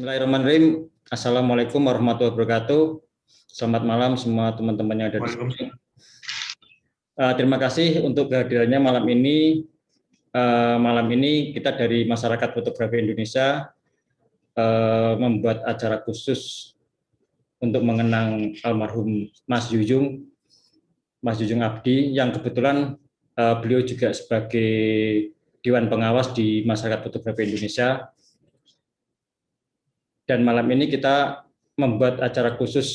Bismillahirrahmanirrahim. Assalamualaikum warahmatullahi wabarakatuh. Selamat malam semua teman-teman yang ada di sini. Terima kasih untuk kehadirannya malam ini. Malam ini kita dari Masyarakat Fotografi Indonesia membuat acara khusus untuk mengenang almarhum Mas Yuyung Abdi, yang kebetulan beliau juga sebagai Dewan Pengawas di Masyarakat Fotografi Indonesia. Dan malam ini kita membuat acara khusus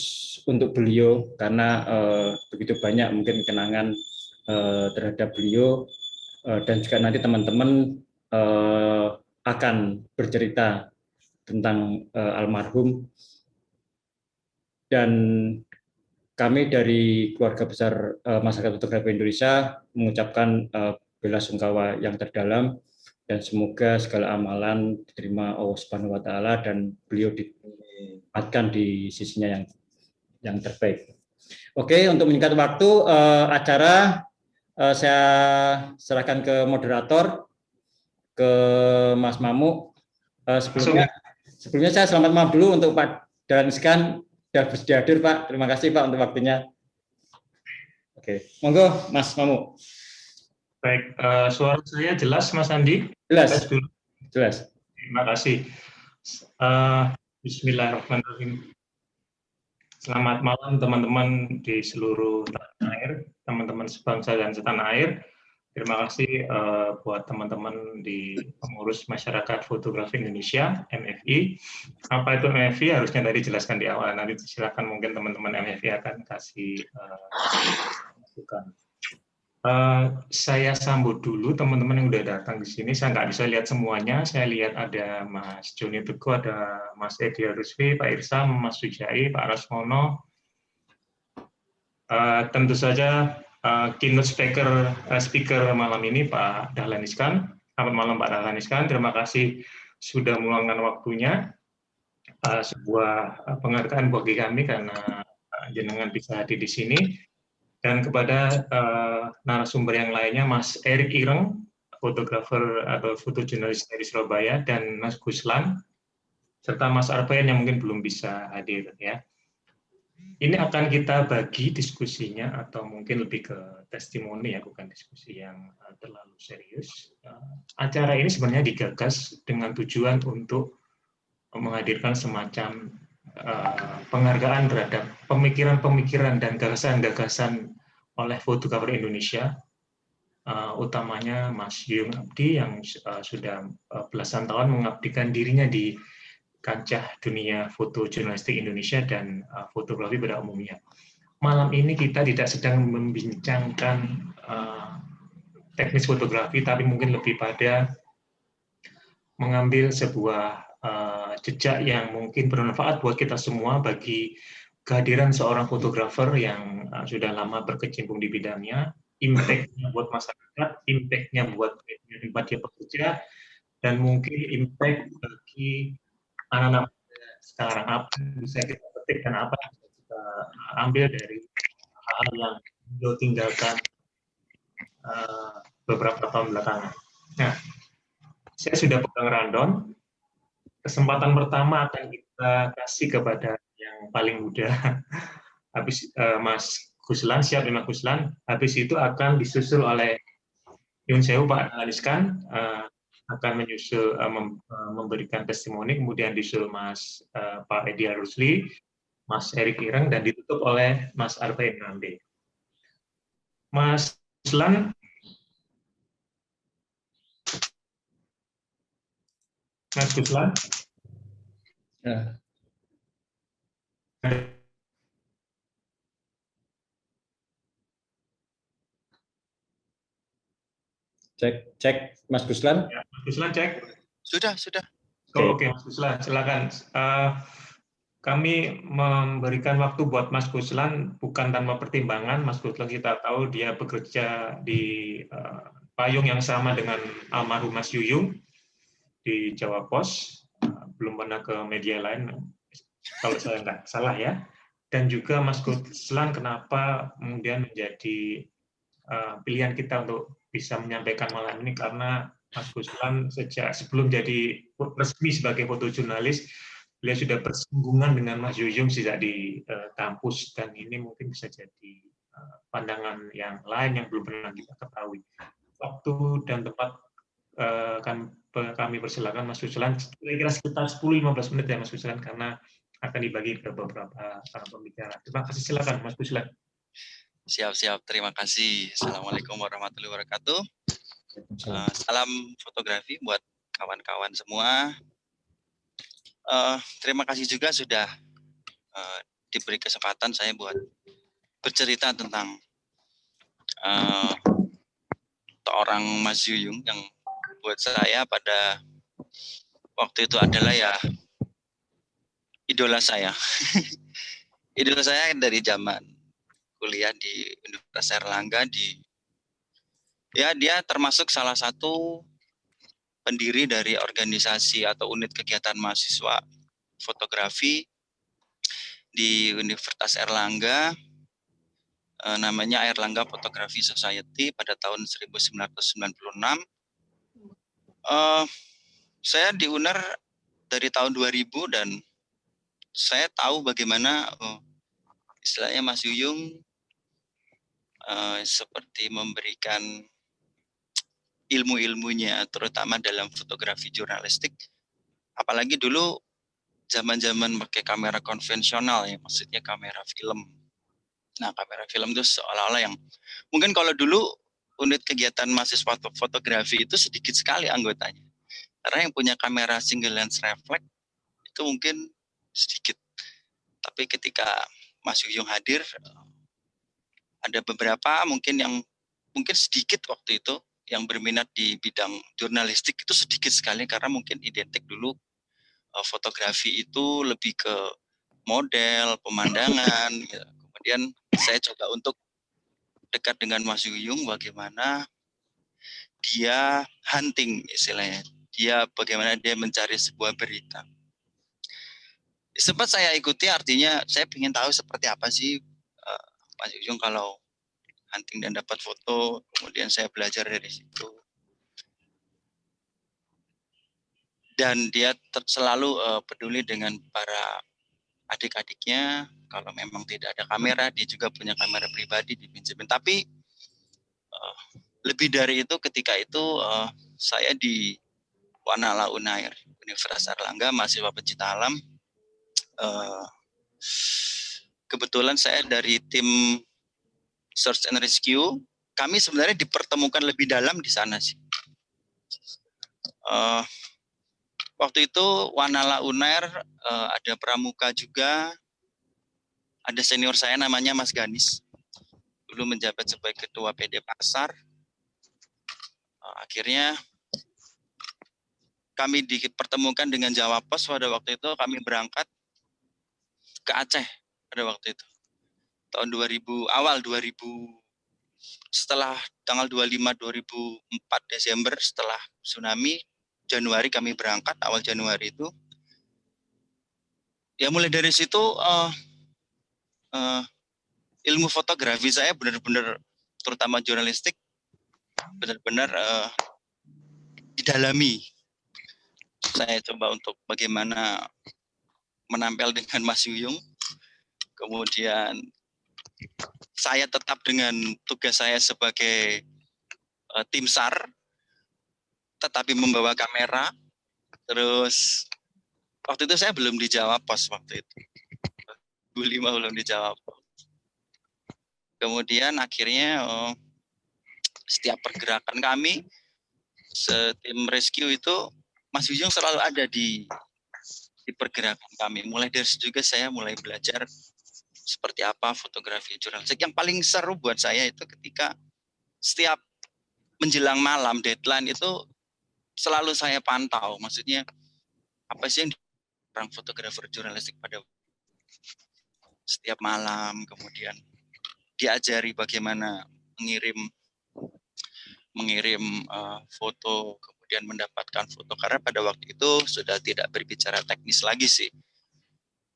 untuk beliau karena begitu banyak mungkin kenangan terhadap beliau, dan juga nanti teman-teman akan bercerita tentang almarhum. Dan kami dari keluarga besar Masyarakat Fotografi Indonesia mengucapkan bela sungkawa yang terdalam, dan semoga segala amalan diterima Allah Subhanahu wa taala dan beliau ditempatkan di sisinya yang terbaik. Oke, untuk menyingkat waktu acara, saya serahkan ke moderator, ke Mas Mamu. Sebelumnya saya selamat maaf dulu untuk Pak Dahlan Iskan sudah bersedia hadir, Pak. Terima kasih Pak untuk waktunya. Oke, monggo Mas Mamu. Baik, suara saya jelas Mas Andi? Jelas. Jelas. Terima kasih. Bismillahirrahmanirrahim. Selamat malam teman-teman di seluruh tanah air, teman-teman sebangsa dan setanah air. Terima kasih buat teman-teman di pengurus Masyarakat Fotografi Indonesia, MFI. Apa itu MFI? Harusnya tadi jelaskan di awal. Nanti silakan mungkin teman-teman MFI akan kasih masukan. Saya sambut dulu teman-teman yang udah datang di sini. Saya nggak bisa lihat semuanya. Saya lihat ada Mas Joni Teguh, ada Mas Edi Rusfi, Pak Irsam, Mas Sujai, Pak Rasmono. Tentu saja keynote speaker malam ini Pak Dahlan Iskan. Selamat malam Pak Dahlan Iskan. Terima kasih sudah meluangkan waktunya. Sebuah penghargaan bagi kami karena jenengan bisa hadir di sini. Dan kepada narasumber yang lainnya, Mas Erik Ireng, fotografer atau fotojurnalis dari Surabaya, dan Mas Guslan, serta Mas Arbayan yang mungkin belum bisa hadir. Ya. Ini akan kita bagi diskusinya, atau mungkin lebih ke testimoni, ya, bukan diskusi yang terlalu serius. Acara ini sebenarnya digagas dengan tujuan untuk menghadirkan semacam penghargaan terhadap pemikiran-pemikiran dan gagasan-gagasan oleh fotografer Indonesia, utamanya Mas Yuyung Abdi yang sudah belasan tahun mengabdikan dirinya di kancah dunia foto jurnalistik Indonesia dan fotografi pada umumnya. Malam ini kita tidak sedang membincangkan teknis fotografi, tapi mungkin lebih pada mengambil sebuah jejak yang mungkin bermanfaat buat kita semua bagi kehadiran seorang fotografer yang sudah lama berkecimpung di bidangnya, impact-nya buat masyarakat, impact-nya buat tempat dia bekerja, dan mungkin impact bagi anak-anak sekarang, apa yang bisa kita petik dan apa yang bisa kita ambil dari hal yang beliau tinggalkan beberapa tahun belakangan. Nah, saya sudah pegang rundown. Kesempatan pertama akan kita kasih kepada yang paling muda. Habis Mas Guslan, siap ya Mas Guslan. Habis itu akan disusul oleh Yun Sewu, Pak Dahlan Iskan, akan menyusul memberikan testimoni, kemudian disusul Mas Pak Edi Rusli, Mas Erik Ireng, dan ditutup oleh Mas Arbain Nande. Mas Guslan. Mas Guslan. Ya. Cek, Mas Guslan. Ya, Mas Guslan cek. Sudah. Oke, Mas Guslan, silakan. Kami memberikan waktu buat Mas Guslan bukan tanpa pertimbangan. Mas Guslan kita tahu dia bekerja di payung yang sama dengan almarhum Mas Yuyung di Jawa Pos. Belum pernah ke media lain, kalau saya nggak salah ya. Dan juga Mas Guslan kenapa kemudian menjadi pilihan kita untuk bisa menyampaikan malam ini, karena Mas Guslan sejak sebelum jadi resmi sebagai fotojurnalis beliau sudah bersinggungan dengan Mas Yuyung sejak di kampus, dan ini mungkin bisa jadi pandangan yang lain yang belum pernah kita ketahui. Waktu dan tempat kami persilakan Mas Ruslan, kira-kira sekitar 10-15 menit ya Mas Ruslan, karena akan dibagi ke beberapa pembicara. Terima kasih, silakan Mas Ruslan. Siap-siap, terima kasih. Assalamualaikum warahmatullahi wabarakatuh. Salam fotografi buat kawan-kawan semua. Terima kasih juga sudah diberi kesempatan saya buat bercerita tentang seorang Mas Yuyung yang buat saya pada waktu itu adalah ya idola saya. Idola saya dari zaman kuliah di Universitas Airlangga ya dia termasuk salah satu pendiri dari organisasi atau unit kegiatan mahasiswa fotografi di Universitas Airlangga, namanya Airlangga Photography Society pada tahun 1996. Saya di UNER dari tahun 2000 dan saya tahu bagaimana istilahnya Mas Yuyung seperti memberikan ilmu-ilmunya terutama dalam fotografi jurnalistik, apalagi dulu zaman-zaman pakai kamera konvensional ya, maksudnya kamera film. Nah, kamera film itu seolah-olah yang mungkin kalau dulu unit kegiatan mahasiswa fotografi itu sedikit sekali anggotanya, karena yang punya kamera single lens reflex itu mungkin sedikit. Tapi ketika Mas Yuyung hadir, ada beberapa mungkin yang mungkin sedikit waktu itu yang berminat di bidang jurnalistik itu sedikit sekali, karena mungkin identik dulu fotografi itu lebih ke model, pemandangan. Ya. Kemudian saya coba untuk dekat dengan Mas Yuyung, bagaimana dia hunting istilahnya. Bagaimana dia mencari sebuah berita. Sempat saya ikuti, artinya saya ingin tahu seperti apa sih Mas Yuyung kalau hunting dan dapat foto, kemudian saya belajar dari situ. Dan dia selalu peduli dengan para adik-adiknya, kalau memang tidak ada kamera, dia juga punya kamera pribadi dipinjemin. Tapi lebih dari itu, ketika itu saya di Wanala Unair, Universitas Airlangga, mahasiswa pecinta alam. Kebetulan saya dari tim Search and Rescue, kami sebenarnya dipertemukan lebih dalam di sana sih. Waktu itu Wanala Unair ada pramuka juga, ada senior saya namanya Mas Ganis, dulu menjabat sebagai ketua PD Pasar. Akhirnya kami dipertemukan dengan Jawa Pos. Pada waktu itu kami berangkat ke Aceh pada waktu itu. Tahun 2000, awal 2000, setelah tanggal 25 2004 Desember setelah tsunami, Januari kami berangkat, awal Januari itu. Ya mulai dari situ ilmu fotografi saya benar-benar, terutama jurnalistik, benar-benar didalami. Saya coba untuk bagaimana menampil dengan Mas Yuyung. Kemudian saya tetap dengan tugas saya sebagai tim SAR, tetapi membawa kamera. Terus waktu itu saya belum di Jawa Pos waktu itu. 2005 belum di Jawa Pos. Kemudian akhirnya setiap pergerakan kami, tim rescue itu, Mas Yuyung selalu ada di pergerakan kami. Mulai dari situ juga saya mulai belajar seperti apa fotografi jurnalistik. Yang paling seru buat saya itu ketika setiap menjelang malam deadline itu selalu saya pantau. Maksudnya apa sih yang orang fotografer jurnalistik pada setiap malam, kemudian diajari bagaimana mengirim foto, kemudian mendapatkan foto. Karena pada waktu itu sudah tidak berbicara teknis lagi sih.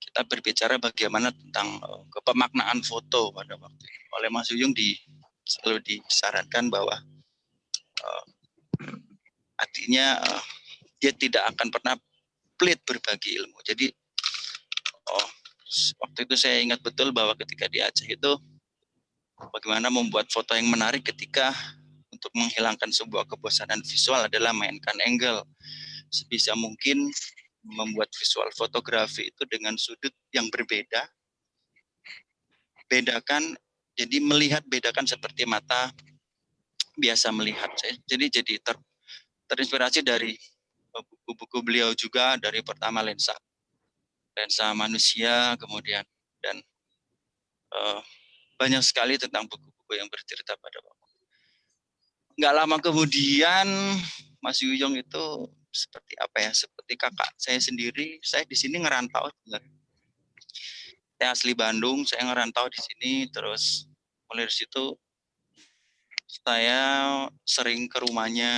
Kita berbicara bagaimana tentang pemaknaan foto pada waktu itu. Oleh Mas Yuyung selalu disarankan bahwa artinya dia tidak akan pernah pelit berbagi ilmu. Jadi waktu itu saya ingat betul bahwa ketika di Aceh itu bagaimana membuat foto yang menarik ketika untuk menghilangkan sebuah kebosanan visual adalah mainkan angle. Sebisa mungkin membuat visual fotografi itu dengan sudut yang berbeda. Bedakan, jadi melihat bedakan seperti mata biasa melihat. Jadi terinspirasi dari buku-buku beliau juga, dari pertama lensa manusia, kemudian dan banyak sekali tentang buku-buku yang bercerita pada waktu. Nggak lama kemudian Mas Yuyong itu seperti apa ya? Seperti kakak saya sendiri. Saya di sini ngerantau. Saya asli Bandung, saya ngerantau di sini. Terus mulai dari situ saya sering ke rumahnya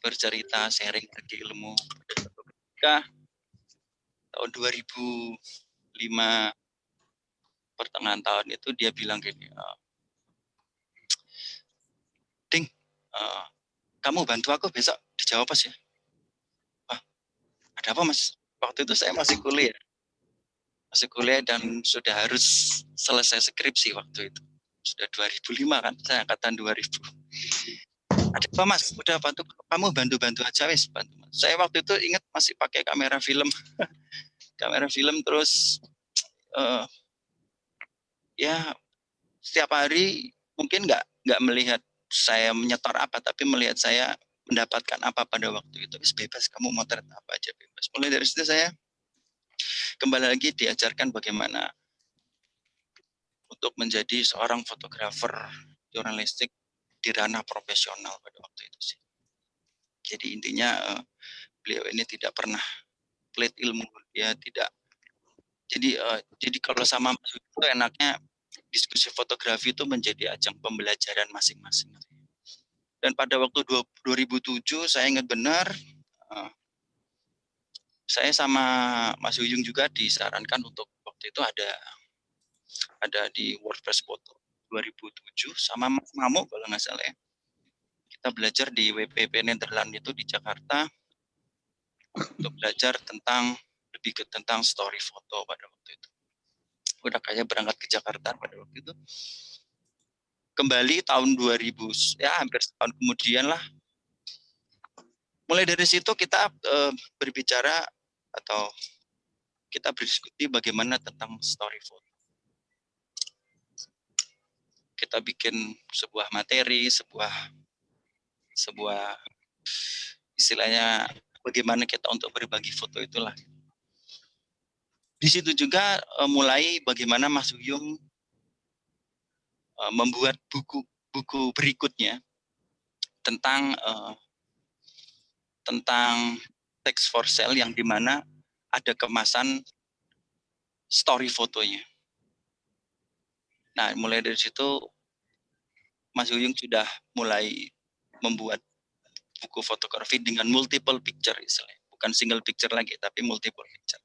bercerita, sharing lagi ilmu. Ketika tahun 2005 pertengahan tahun itu dia bilang gini, Ding, kamu bantu aku besok di Jawa Pos ya. Wah, ada apa Mas? Waktu itu saya masih kuliah dan sudah harus selesai skripsi waktu itu. Sudah 2005 kan, saya angkatan 2000. Ada apa Mas? Udah bantu, kamu bantu aja wis, bantu Mas. Saya waktu itu ingat masih pakai kamera film. Kamera film terus ya setiap hari mungkin nggak melihat saya menyetor apa, tapi melihat saya mendapatkan apa pada waktu itu. Bebas, kamu motret apa aja bebas. Mulai dari situ saya kembali lagi diajarkan bagaimana untuk menjadi seorang fotografer jurnalistik di ranah profesional pada waktu itu sih. Jadi intinya beliau ini tidak pernah pelit ilmu, dia tidak. Jadi kalau sama Mas itu enaknya diskusi fotografi itu menjadi ajang pembelajaran masing-masing. Dan pada waktu 2007 saya ingat benar, saya sama Mas Yuyung juga disarankan untuk waktu itu ada di WordPress Foto 2007 sama Mas Mamo kalau nggak salah ya. Kita belajar di WPP Nederland itu di Jakarta untuk belajar tentang story foto pada waktu itu. Udah kayak berangkat ke Jakarta pada waktu itu. Kembali tahun 2000, ya hampir setahun kemudian lah. Mulai dari situ kita berbicara atau kita berdiskusi bagaimana tentang story foto. Kita bikin sebuah materi, sebuah istilahnya bagaimana kita untuk berbagi foto itulah. Di situ juga mulai bagaimana Mas Yuyung membuat buku berikutnya tentang text for sale yang dimana ada kemasan story fotonya. Nah, mulai dari situ Mas Yuyung sudah mulai membuat buku fotografi dengan multiple picture istilahnya. Bukan single picture lagi, tapi multiple picture.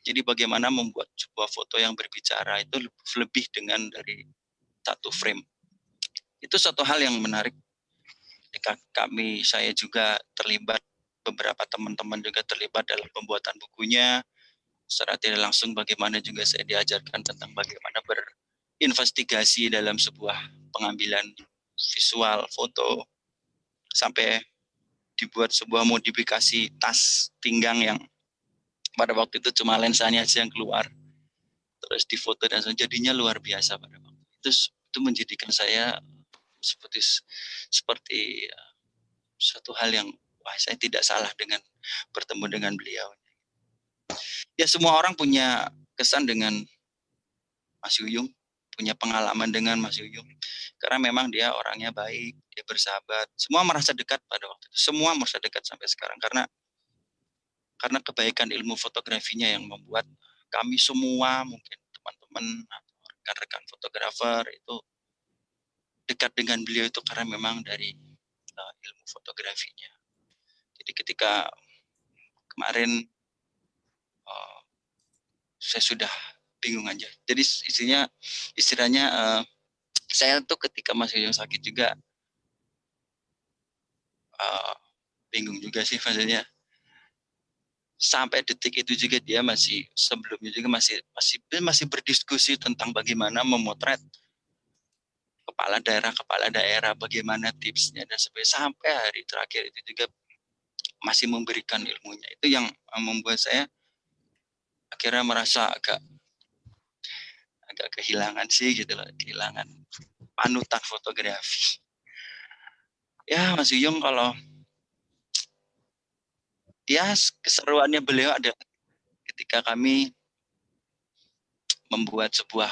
Jadi bagaimana membuat sebuah foto yang berbicara itu lebih dengan dari satu frame. Itu satu hal yang menarik. Ketika saya juga terlibat, beberapa teman-teman juga terlibat dalam pembuatan bukunya. Secara tidak langsung bagaimana juga saya diajarkan tentang bagaimana berinvestigasi dalam sebuah pengambilan visual foto, sampai dibuat sebuah modifikasi tas pinggang yang pada waktu itu cuma lensanya aja yang keluar, terus difoto dan jadinya luar biasa pada waktu itu menjadikan saya seperti satu hal yang wah, saya tidak salah dengan bertemu dengan beliau. Ya semua orang punya kesan dengan Mas Yuyung, punya pengalaman dengan Mas Yuyung, karena memang dia orangnya baik, dia bersahabat, semua merasa dekat pada waktu itu, semua merasa dekat sampai sekarang karena kebaikan ilmu fotografinya yang membuat kami semua, mungkin teman-teman atau rekan-rekan fotografer itu dekat dengan beliau itu karena memang dari ilmu fotografinya. Jadi ketika kemarin saya sudah bingung aja. Jadi istilahnya saya tuh ketika masih sakit juga bingung juga sih maksudnya. sampai detik itu juga dia sebelumnya juga masih berdiskusi tentang bagaimana memotret kepala daerah, bagaimana tipsnya dan sebagainya, sampai hari terakhir itu juga masih memberikan ilmunya. Itu yang membuat saya akhirnya merasa agak kehilangan sih gitu loh, kehilangan panutan fotografi. Ya Mas Yuyung, kalau ya keseruannya beliau ada ketika kami membuat sebuah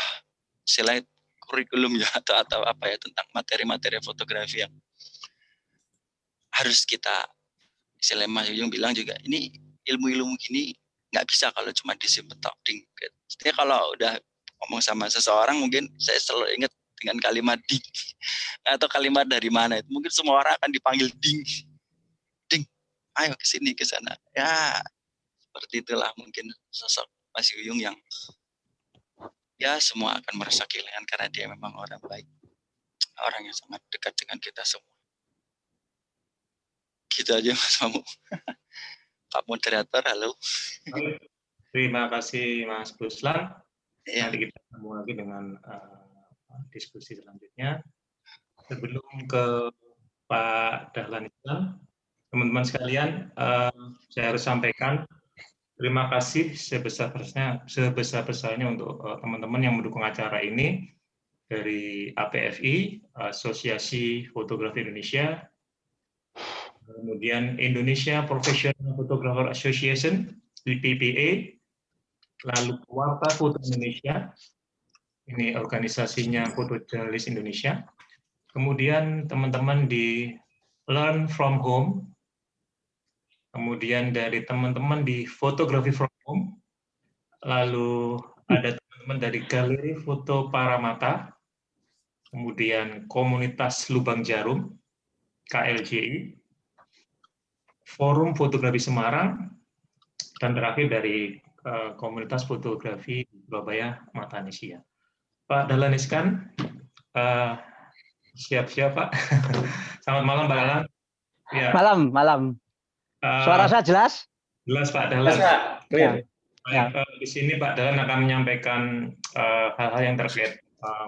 slide kurikulum ya atau apa ya tentang materi-materi fotografi yang harus kita, istilah Mas Yuyung bilang juga, ini ilmu-ilmu gini nggak bisa kalau cuma disimpan talking. Jadi kalau udah ngomong sama seseorang mungkin saya selalu ingat dengan kalimat ding atau kalimat dari mana itu, mungkin semua orang akan dipanggil ding, ayo ke sini ke sana. Ya seperti itulah mungkin sosok Mas Yuyung yang ya semua akan merasa kehilangan karena dia memang orang baik, orang yang sangat dekat dengan kita semua. Gitu aja Mas Mamu. Pak Moderator, halo. Terima kasih Mas Ruslan. Ya. Nanti kita ketemu lagi dengan diskusi selanjutnya. Sebelum ke Pak Dahlan Iskan, teman-teman sekalian, saya harus sampaikan terima kasih sebesar-besarnya untuk teman-teman yang mendukung acara ini dari APFI, Asosiasi Fotografi Indonesia, kemudian Indonesia Professional Photographer Association, IPPA, lalu Warta Foto Indonesia, ini organisasinya fotojurnalis Indonesia, kemudian teman-teman di Learn From Home, kemudian dari teman-teman di Photography From Home, lalu ada teman-teman dari Galeri Foto Paramata, kemudian Komunitas Lubang Jarum, KLJI, Forum Fotografi Semarang, dan terakhir dari Komunitas Fotografi Surabaya Matanesia. Pak Dahlan Iskan, siap-siap Pak. Selamat malam Pak Dahlan. Ya. Malam. Suara saya jelas? Jelas Pak Dahlan. Clear. Ya. Di sini Pak Dahlan akan menyampaikan hal-hal yang terkait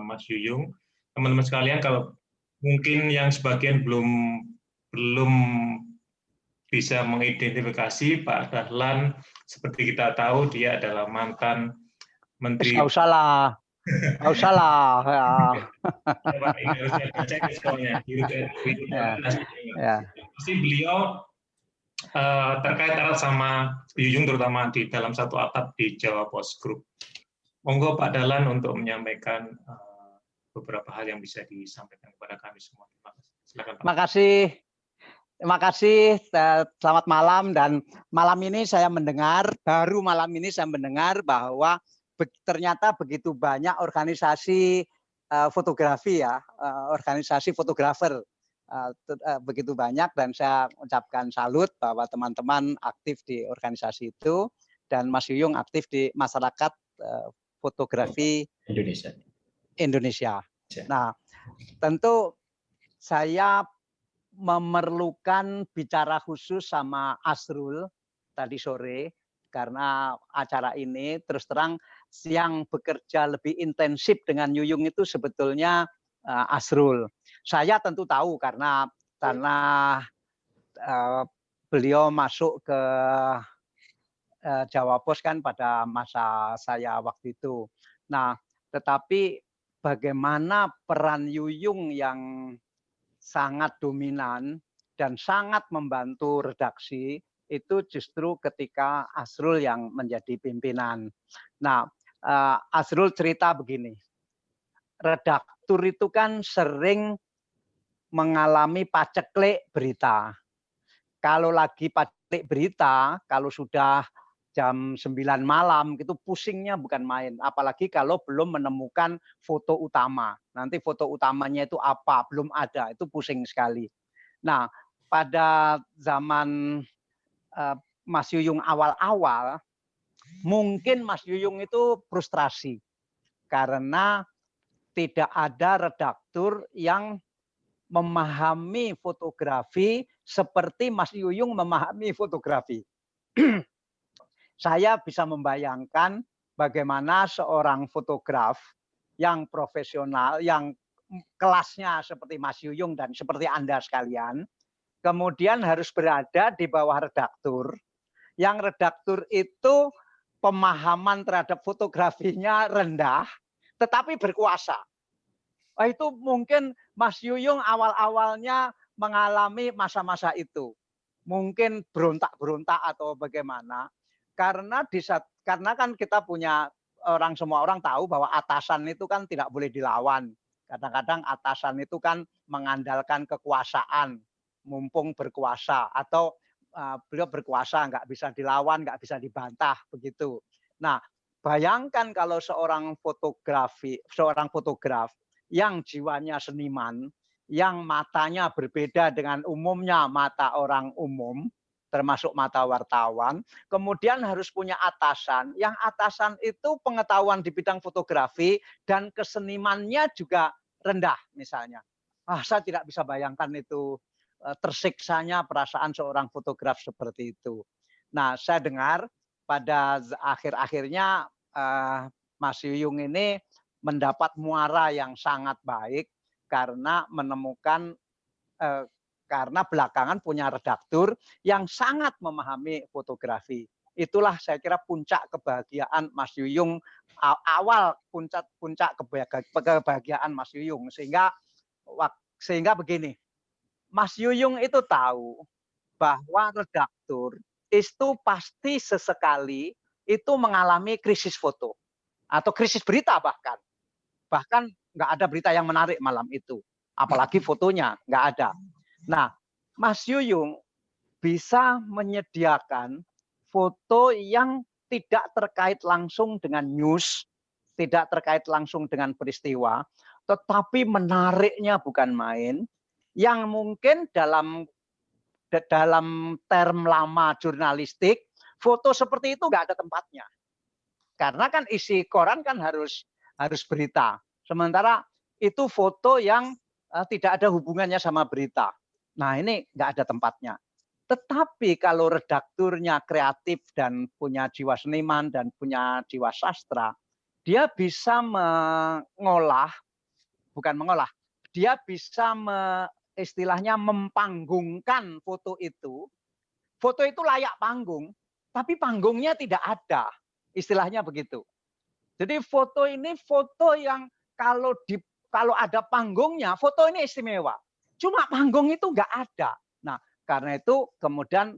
Mas Yuyung. Teman-teman sekalian, kalau mungkin yang sebagian belum bisa mengidentifikasi Pak Dahlan, seperti kita tahu dia adalah mantan Menteri. Nggak usah lah. Ya. Pasti beliau terkait erat sama Yuyung, terutama di dalam satu atap di Jawa Post Group. Monggo Pak Dahlan untuk menyampaikan beberapa hal yang bisa disampaikan kepada kami semua. Silakan Pak. Terima kasih. Selamat malam, dan malam ini saya mendengar bahwa ternyata begitu banyak organisasi fotografi ya, organisasi fotografer begitu banyak, dan saya ucapkan salut bahwa teman-teman aktif di organisasi itu dan Mas Yuyung aktif di masyarakat fotografi Indonesia. Nah, tentu saya memerlukan bicara khusus sama Asrul tadi sore, karena acara ini terus terang yang bekerja lebih intensif dengan Yuyung itu sebetulnya Asrul. Saya tentu tahu karena beliau masuk ke Jawa Post kan pada masa saya waktu itu. Nah, tetapi bagaimana peran Yuyung yang sangat dominan dan sangat membantu redaksi itu justru ketika Asrul yang menjadi pimpinan. Nah, Asrul cerita begini, redaktur itu kan sering mengalami paceklik berita. Kalau lagi paceklik berita, kalau sudah jam 9 malam itu pusingnya bukan main, apalagi kalau belum menemukan foto utama. Nanti foto utamanya itu apa, belum ada, itu pusing sekali. Nah, pada zaman Mas Yuyung awal-awal, mungkin Mas Yuyung itu frustrasi karena tidak ada redaktur yang memahami fotografi seperti Mas Yuyung memahami fotografi. Saya bisa membayangkan bagaimana seorang fotograf yang profesional, yang kelasnya seperti Mas Yuyung dan seperti Anda sekalian, kemudian harus berada di bawah redaktur, yang redaktur itu pemahaman terhadap fotografinya rendah, tetapi berkuasa. Itu mungkin Mas Yuyung awal-awalnya mengalami masa-masa itu. Mungkin berontak-berontak atau bagaimana. Karena kan kita punya semua orang tahu bahwa atasan itu kan tidak boleh dilawan. Kadang-kadang atasan itu kan mengandalkan kekuasaan, mumpung berkuasa, atau beliau berkuasa nggak bisa dilawan, nggak bisa dibantah begitu. Nah, bayangkan kalau seorang fotograf yang jiwanya seniman, yang matanya berbeda dengan umumnya mata orang umum, termasuk mata wartawan, kemudian harus punya atasan, yang atasan itu pengetahuan di bidang fotografi dan kesenimannya juga rendah misalnya. Saya tidak bisa bayangkan itu tersiksanya perasaan seorang fotograf seperti itu. Nah, saya dengar pada akhir-akhirnya Mas Yuyung ini mendapat muara yang sangat baik karena menemukan karena belakangan punya redaktur yang sangat memahami fotografi. Itulah saya kira puncak kebahagiaan Mas Yuyung, awal puncak kebahagiaan Mas Yuyung, sehingga begini, Mas Yuyung itu tahu bahwa redaktur itu pasti sesekali itu mengalami krisis foto atau krisis berita, bahkan nggak ada berita yang menarik malam itu, apalagi fotonya nggak ada. Nah, Mas Yuyung bisa menyediakan foto yang tidak terkait langsung dengan news, tidak terkait langsung dengan peristiwa, tetapi menariknya bukan main, yang mungkin dalam term lama jurnalistik, foto seperti itu nggak ada tempatnya. Karena kan isi koran kan harus berita. Sementara itu foto yang tidak ada hubungannya sama berita. Nah, ini nggak ada tempatnya. Tetapi kalau redakturnya kreatif dan punya jiwa seniman dan punya jiwa sastra, dia bisa dia bisa istilahnya mempanggungkan foto itu. Foto itu layak panggung, tapi panggungnya tidak ada. Istilahnya begitu. Jadi foto ini foto yang kalau ada panggungnya, foto ini istimewa. Cuma panggung itu nggak ada. Nah, karena itu kemudian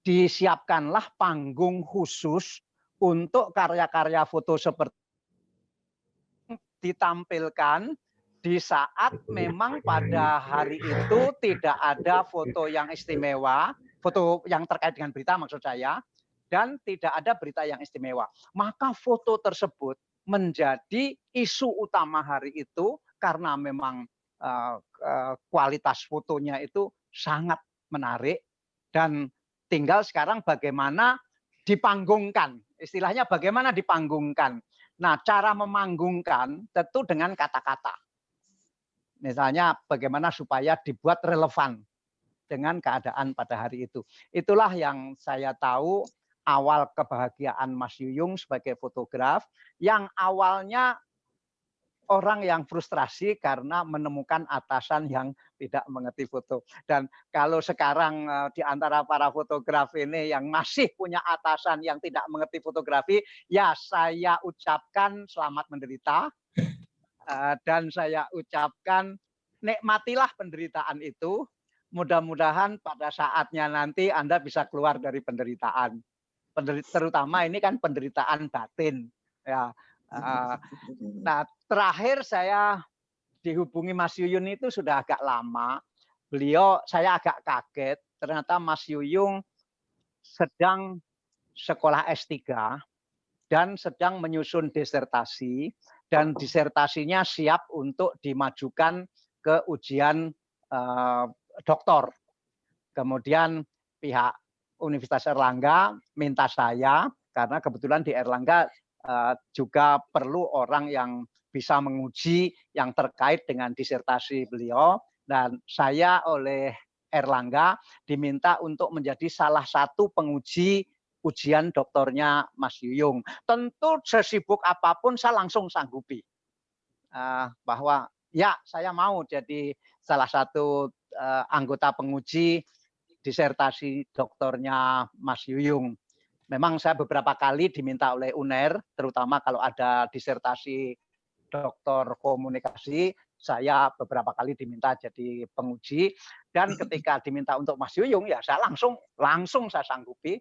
disiapkanlah panggung khusus untuk karya-karya foto seperti ditampilkan di saat memang pada hari itu tidak ada foto yang istimewa, foto yang terkait dengan berita maksud saya, dan tidak ada berita yang istimewa. Maka foto tersebut menjadi isu utama hari itu karena memang kualitas fotonya itu sangat menarik, dan tinggal sekarang bagaimana dipanggungkan. Istilahnya bagaimana dipanggungkan. Nah, cara memanggungkan tentu dengan kata-kata. Misalnya bagaimana supaya dibuat relevan dengan keadaan pada hari itu. Itulah yang saya tahu awal kebahagiaan Mas Yuyung sebagai fotograf, yang awalnya orang yang frustrasi karena menemukan atasan yang tidak mengerti foto. Dan kalau sekarang di antara para fotograf ini yang masih punya atasan yang tidak mengerti fotografi, ya saya ucapkan selamat menderita. Dan saya ucapkan nikmatilah penderitaan itu. Mudah-mudahan pada saatnya nanti Anda bisa keluar dari penderitaan. Terutama ini kan penderitaan batin. Ya. Nah, terakhir saya dihubungi Mas Yuyung itu sudah agak lama. Saya agak kaget. Ternyata Mas Yuyung sedang sekolah S3 dan sedang menyusun disertasi, dan disertasinya siap untuk dimajukan ke ujian doktor. Kemudian pihak Universitas Erlangga minta saya, karena kebetulan di Erlangga juga perlu orang yang bisa menguji yang terkait dengan disertasi beliau, dan saya oleh Erlangga diminta untuk menjadi salah satu penguji ujian doktornya Mas Yuyung. Tentu sesibuk apapun saya langsung sanggupi bahwa ya saya mau jadi salah satu anggota penguji disertasi doktornya Mas Yuyung. Memang saya beberapa kali diminta oleh UNER, terutama kalau ada disertasi doktor komunikasi, saya beberapa kali diminta jadi penguji, dan ketika diminta untuk Mas Yuyung, ya saya langsung saya sanggupi.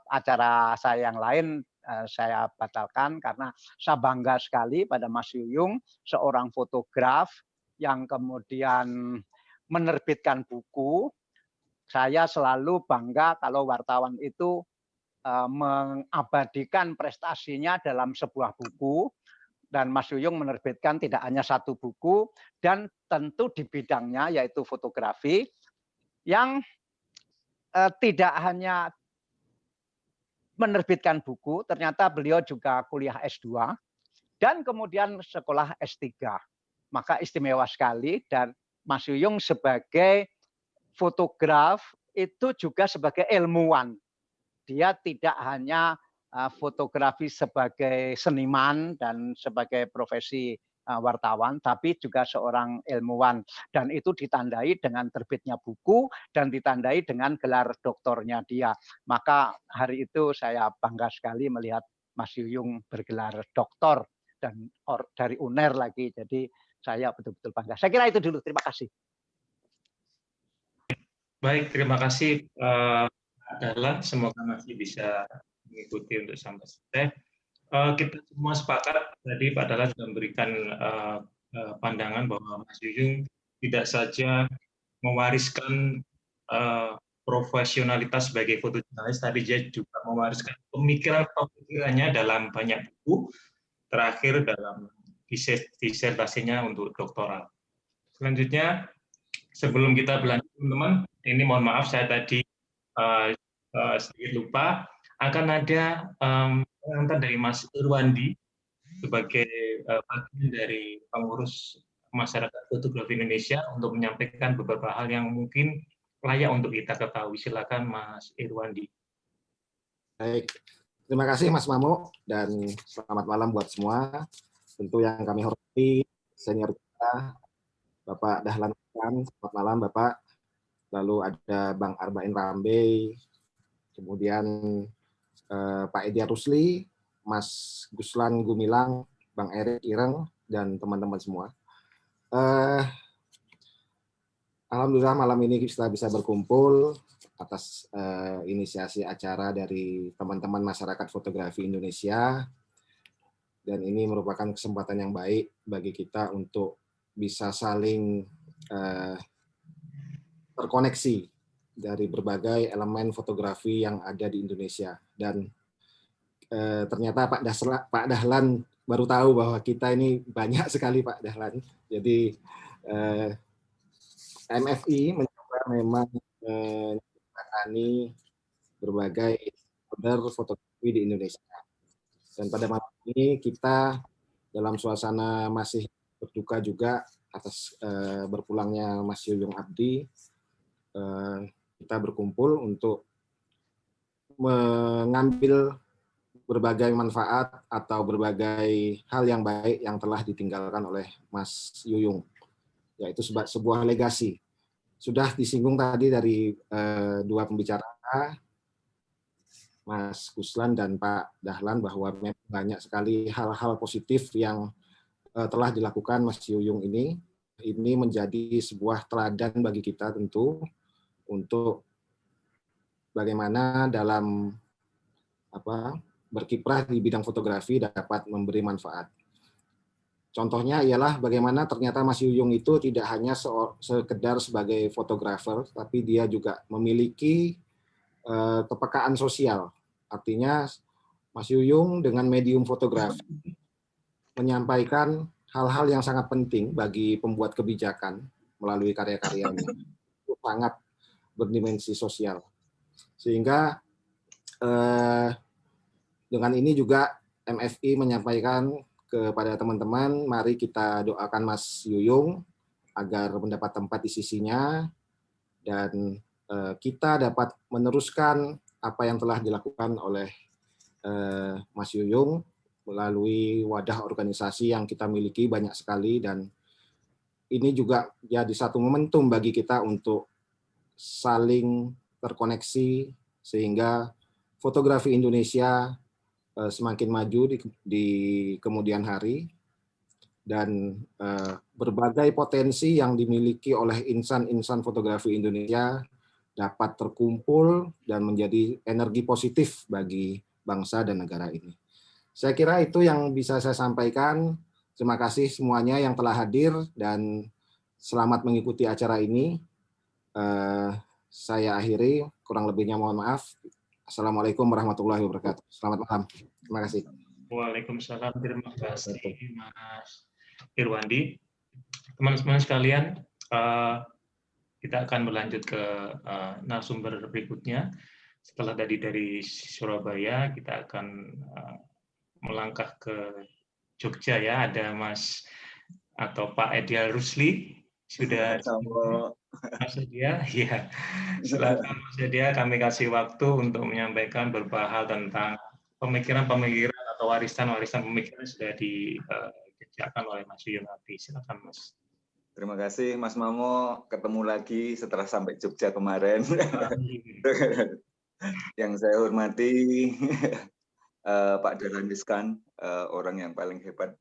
Acara saya yang lain saya batalkan karena saya bangga sekali pada Mas Yuyung, seorang fotograf yang kemudian menerbitkan buku. Saya selalu bangga kalau wartawan itu mengabadikan prestasinya dalam sebuah buku, dan Mas Yuyung menerbitkan tidak hanya satu buku, dan tentu di bidangnya yaitu fotografi, yang tidak hanya menerbitkan buku, ternyata beliau juga kuliah S2 dan kemudian sekolah S3. Maka istimewa sekali, dan Mas Yuyung sebagai fotograf itu juga sebagai ilmuwan. Dia tidak hanya fotografi sebagai seniman dan sebagai profesi wartawan, tapi juga seorang ilmuwan. Dan itu ditandai dengan terbitnya buku dan ditandai dengan gelar doktornya dia. Maka hari itu saya bangga sekali melihat Mas Yuyung bergelar doktor dan dari UNER lagi. Jadi saya betul-betul bangga. Saya kira itu dulu. Terima kasih. Baik, terima kasih Dahlan, semoga masih bisa mengikuti untuk sampai selesai. Kita semua sepakat tadi Pak Dahlan sudah memberikan pandangan bahwa Mas Yuyung tidak saja mewariskan profesionalitas sebagai fotojurnalis, tapi dia juga mewariskan pemikirannya dalam banyak buku, terakhir dalam disertasinya untuk doktoral. Selanjutnya, sebelum kita berlanjut, teman-teman, ini mohon maaf saya tadi sedikit lupa, akan ada pengantar dari Mas Irwandi sebagai bagian dari pengurus masyarakat fotografi Indonesia untuk menyampaikan beberapa hal yang mungkin layak untuk kita ketahui. Silakan Mas Irwandi. Baik, terima kasih Mas Mamo, dan selamat malam buat semua. Tentu yang kami hormati senior kita, Bapak Dahlan. Selamat malam Bapak. Lalu ada Bang Arba'in Rambe, kemudian Pak Edi Rusli, Mas Guslan Gumilang, Bang Erik Ireng, dan teman-teman semua. Alhamdulillah malam ini kita bisa berkumpul atas inisiasi acara dari teman-teman masyarakat fotografi Indonesia, dan ini merupakan kesempatan yang baik bagi kita untuk bisa saling terkoneksi dari berbagai elemen fotografi yang ada di Indonesia. Dan ternyata Pak Dahlan baru tahu bahwa kita ini banyak sekali Pak Dahlan. Jadi MFI mencoba memang menangani berbagai stakeholder fotografi di Indonesia. Dan pada malam ini kita dalam suasana masih berduka juga atas berpulangnya Mas Yuyung Abdi. Kita berkumpul untuk mengambil berbagai manfaat atau berbagai hal yang baik yang telah ditinggalkan oleh Mas Yuyung, yaitu sebuah legasi. Sudah disinggung tadi dari dua pembicara, Mas Guslan dan Pak Dahlan, bahwa memang banyak sekali hal-hal positif yang telah dilakukan Mas Yuyung ini. Ini menjadi sebuah teladan bagi kita tentu, untuk bagaimana dalam berkiprah di bidang fotografi dapat memberi manfaat. Contohnya ialah bagaimana ternyata Mas Yuyung itu tidak hanya sekedar sebagai fotografer, tapi dia juga memiliki kepekaan sosial. Artinya Mas Yuyung dengan medium fotografi menyampaikan hal-hal yang sangat penting bagi pembuat kebijakan melalui karya-karyanya. Itu sangat berdimensi sosial. Sehingga dengan ini juga MFI menyampaikan kepada teman-teman, mari kita doakan Mas Yuyung agar mendapat tempat di sisinya, dan kita dapat meneruskan apa yang telah dilakukan oleh Mas Yuyung melalui wadah organisasi yang kita miliki banyak sekali, dan ini juga jadi satu momentum bagi kita untuk saling terkoneksi sehingga fotografi Indonesia semakin maju di kemudian hari, dan berbagai potensi yang dimiliki oleh insan-insan fotografi Indonesia dapat terkumpul dan menjadi energi positif bagi bangsa dan negara ini. Saya kira itu yang bisa saya sampaikan. Terima kasih semuanya yang telah hadir dan selamat mengikuti acara ini. Saya akhiri, kurang lebihnya mohon maaf. Assalamualaikum warahmatullahi wabarakatuh. Selamat malam. Terima kasih. Waalaikumsalam. Terima kasih Mas Irwandi. Teman-teman sekalian, kita akan berlanjut ke narasumber berikutnya. Setelah dari Surabaya, kita akan melangkah ke Jogja ya. Ada Mas atau Pak Edial Rusli sudah. Mas Edia, ya. Silakan Mas Edia, kami kasih waktu untuk menyampaikan beberapa hal tentang pemikiran-pemikiran atau warisan-warisan pemikiran sudah dikerjakan oleh Mas Yunardi. Silakan Mas. Terima kasih Mas Mamo, ketemu lagi setelah sampai Jogja kemarin. Yang saya hormati Pak Dahlan Iskan, orang yang paling hebat,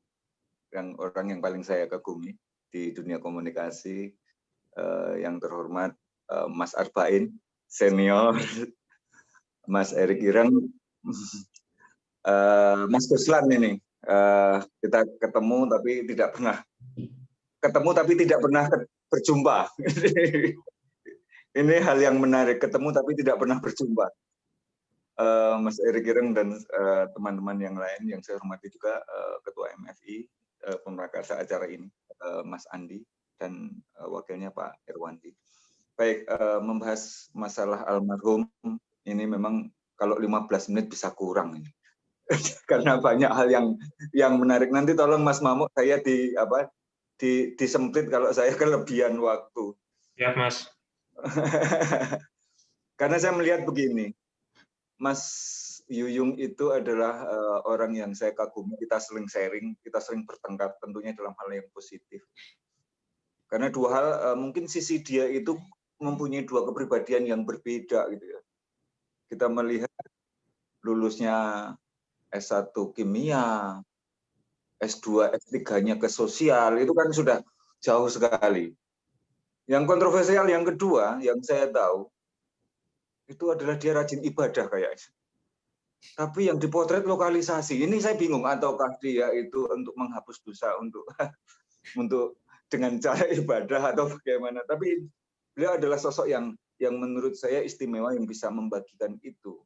orang yang paling saya kagumi di dunia komunikasi. Yang terhormat Mas Arbain, senior, Mas Erik Ireng, Mas Guslan ini. Kita ketemu tapi tidak pernah berjumpa. Ini hal yang menarik, ketemu tapi tidak pernah berjumpa. Mas Erik Ireng dan teman-teman yang lain yang saya hormati juga, Ketua MFI, pemrakarsa acara ini, Mas Andi, dan wakilnya Pak Irwandi. Baik, membahas masalah almarhum ini memang kalau 15 menit bisa kurang ini. Karena banyak hal yang menarik. Nanti tolong Mas Mamo, saya disemplit kalau saya kelebihan waktu. Ya, Mas. Karena saya melihat begini, Mas Yuyung itu adalah orang yang saya kagumi, kita sering sharing, kita sering bertengkar tentunya dalam hal yang positif. Karena dua hal, mungkin sisi dia itu mempunyai dua kepribadian yang berbeda gitu ya. Kita melihat lulusnya S1 kimia, S2, S3-nya ke sosial, itu kan sudah jauh sekali. Yang kontroversial yang kedua, yang saya tahu, itu adalah dia rajin ibadah kayaknya. Tapi yang dipotret lokalisasi, ini saya bingung, ataukah dia itu untuk menghapus dosa, untuk dengan cara ibadah atau bagaimana. Tapi beliau adalah sosok yang menurut saya istimewa, yang bisa membagikan itu.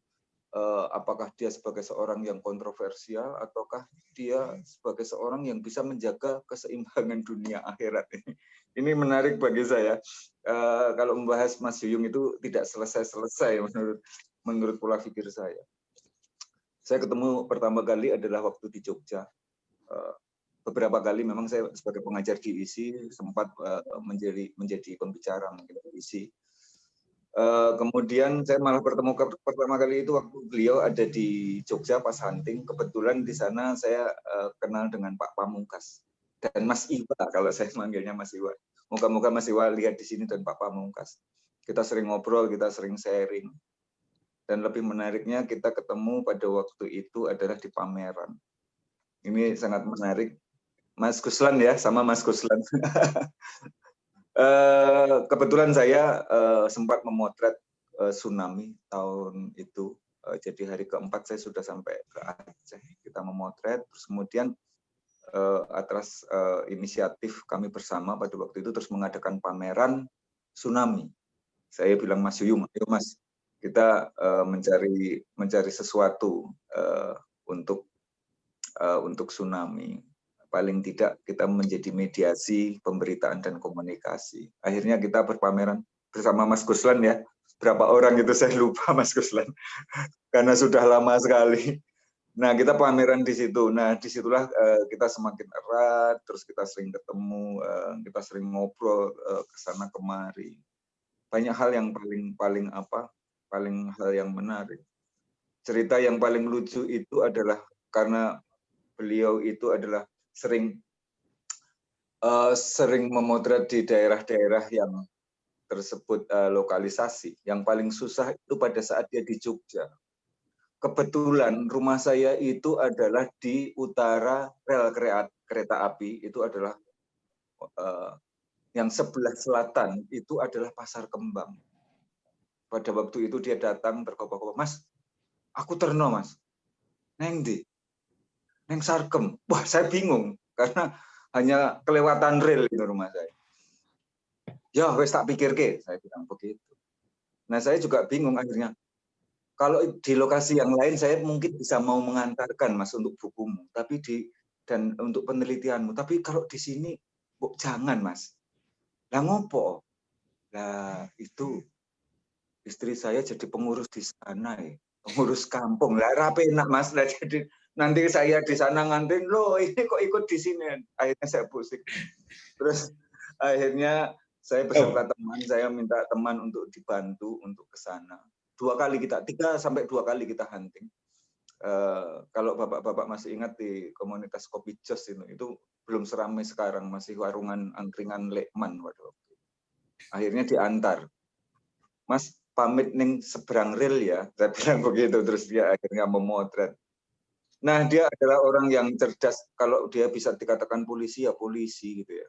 Apakah dia sebagai seorang yang kontroversial, ataukah dia sebagai seorang yang bisa menjaga keseimbangan dunia akhirat ini. Ini menarik bagi saya. Kalau membahas Mas Yuyung itu tidak selesai-selesai menurut pola pikir saya. Saya ketemu pertama kali adalah waktu di Jogja. Beberapa kali memang saya sebagai pengajar di ISI sempat menjadi pembicara mungkin di ISI. Kemudian saya malah bertemu pertama kali itu waktu beliau ada di Jogja pas hunting. Kebetulan di sana saya kenal dengan Pak Pamungkas dan Mas Iwa, kalau saya manggilnya Mas Iwa. Moga-moga Mas Iwa lihat di sini, dan Pak Pamungkas. Kita sering ngobrol, kita sering sharing. Dan lebih menariknya kita ketemu pada waktu itu adalah di pameran. Ini sangat menarik. Mas Guslan ya, sama Mas Guslan. Kebetulan saya sempat memotret tsunami tahun itu. Jadi hari keempat saya sudah sampai ke Aceh. Kita memotret, terus kemudian atas inisiatif kami bersama pada waktu itu terus mengadakan pameran tsunami. Saya bilang Mas Yuyung, ayo Mas, kita mencari sesuatu untuk tsunami. Paling tidak kita menjadi mediasi pemberitaan dan komunikasi. Akhirnya kita berpameran bersama Mas Guslan ya. Berapa orang itu saya lupa Mas Guslan. Karena sudah lama sekali. Nah, kita pameran di situ. Nah, disitulah kita semakin erat, terus kita sering ketemu, kita sering ngobrol ke sana kemari. Banyak hal yang paling hal yang menarik. cerita yang paling lucu itu adalah karena beliau itu adalah sering memotret di daerah-daerah yang tersebut lokalisasi. Yang paling susah itu pada saat dia di Jogja. Kebetulan rumah saya itu adalah di utara rel kereta api, itu adalah yang sebelah selatan itu adalah Pasar Kembang. Pada waktu itu dia datang berkobar-kobar, "Mas, aku terno Mas, neng di, neng Sarkem." Wah, saya bingung karena hanya kelewatan rel itu rumah saya. "Ya, wes tak pikir ke," saya bilang begitu. Nah, saya juga bingung akhirnya. Kalau di lokasi yang lain saya mungkin bisa mau mengantarkan Mas untuk bukumu, tapi dan untuk penelitianmu. Tapi kalau di sini, jangan Mas. Lah ngopo? Lah itu istri saya jadi pengurus di sana ya, pengurus kampung. Lah rapi enak Mas. Lah jadi nanti saya di sana nganterin, loh ini kok ikut di sini. Akhirnya saya pusing. Terus akhirnya saya beserta teman, saya minta teman untuk dibantu untuk ke sana. 3 sampai 2 kali kita hunting. Kalau bapak-bapak masih ingat di komunitas Kopi Jos itu belum seramai sekarang, masih warungan angkringan Lekman waktu itu. Akhirnya diantar. "Mas, pamit ning seberang rel ya," saya bilang begitu. Terus dia akhirnya memotret. Nah, dia adalah orang yang cerdas. Kalau dia bisa dikatakan polisi ya polisi gitu ya.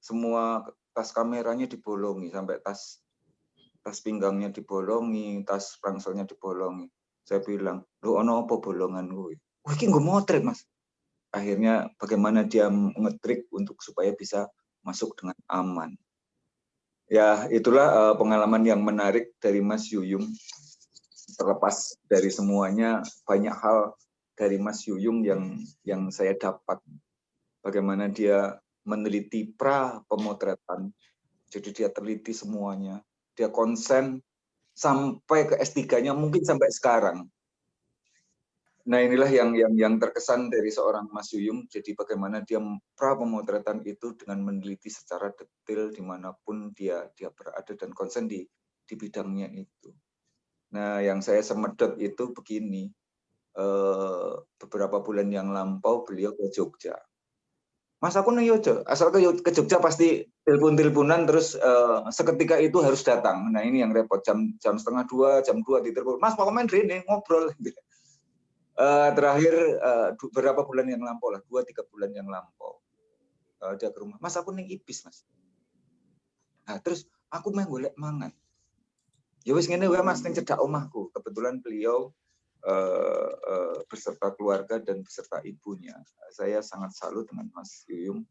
Semua tas kameranya dibolongi, sampai tas pinggangnya dibolongi, tas rangselnya dibolongi. Saya bilang, "Lu ono apa bolongan gue?" "Wah, ini gue motret Mas." Akhirnya bagaimana dia ngetrik untuk supaya bisa masuk dengan aman. Ya, itulah pengalaman yang menarik dari Mas Yuyung. Terlepas dari semuanya, banyak hal dari Mas Yuyung yang saya dapat. Bagaimana dia meneliti pemotretan. Jadi dia teliti semuanya. Dia konsen sampai ke S3-nya, mungkin sampai sekarang. Nah, inilah yang terkesan dari seorang Mas Yuyung. Jadi bagaimana dia pemotretan itu dengan meneliti secara detail dimanapun dia berada dan konsen di bidangnya itu. Nah, yang saya semedot itu begini. Beberapa bulan yang lampau beliau ke Jogja. "Mas, aku nih Jogja." Asal ke Jogja pasti telepon-teleponan, terus seketika itu harus datang. Nah, ini yang repot, jam 1:30, jam 2 ditelepon, "Mas, mau main rene, ngobrol." Terakhir beberapa bulan yang lampau lah, 2-3 bulan yang lampau, dia ke rumah, "Mas, aku ning Ibis Mas." Nah, terus aku main golek mangan. "Ya wis ngene wae Mas, ning cedhak omahku." Kebetulan beliau beserta keluarga dan beserta ibunya. Saya sangat salut dengan Mas Yuyung,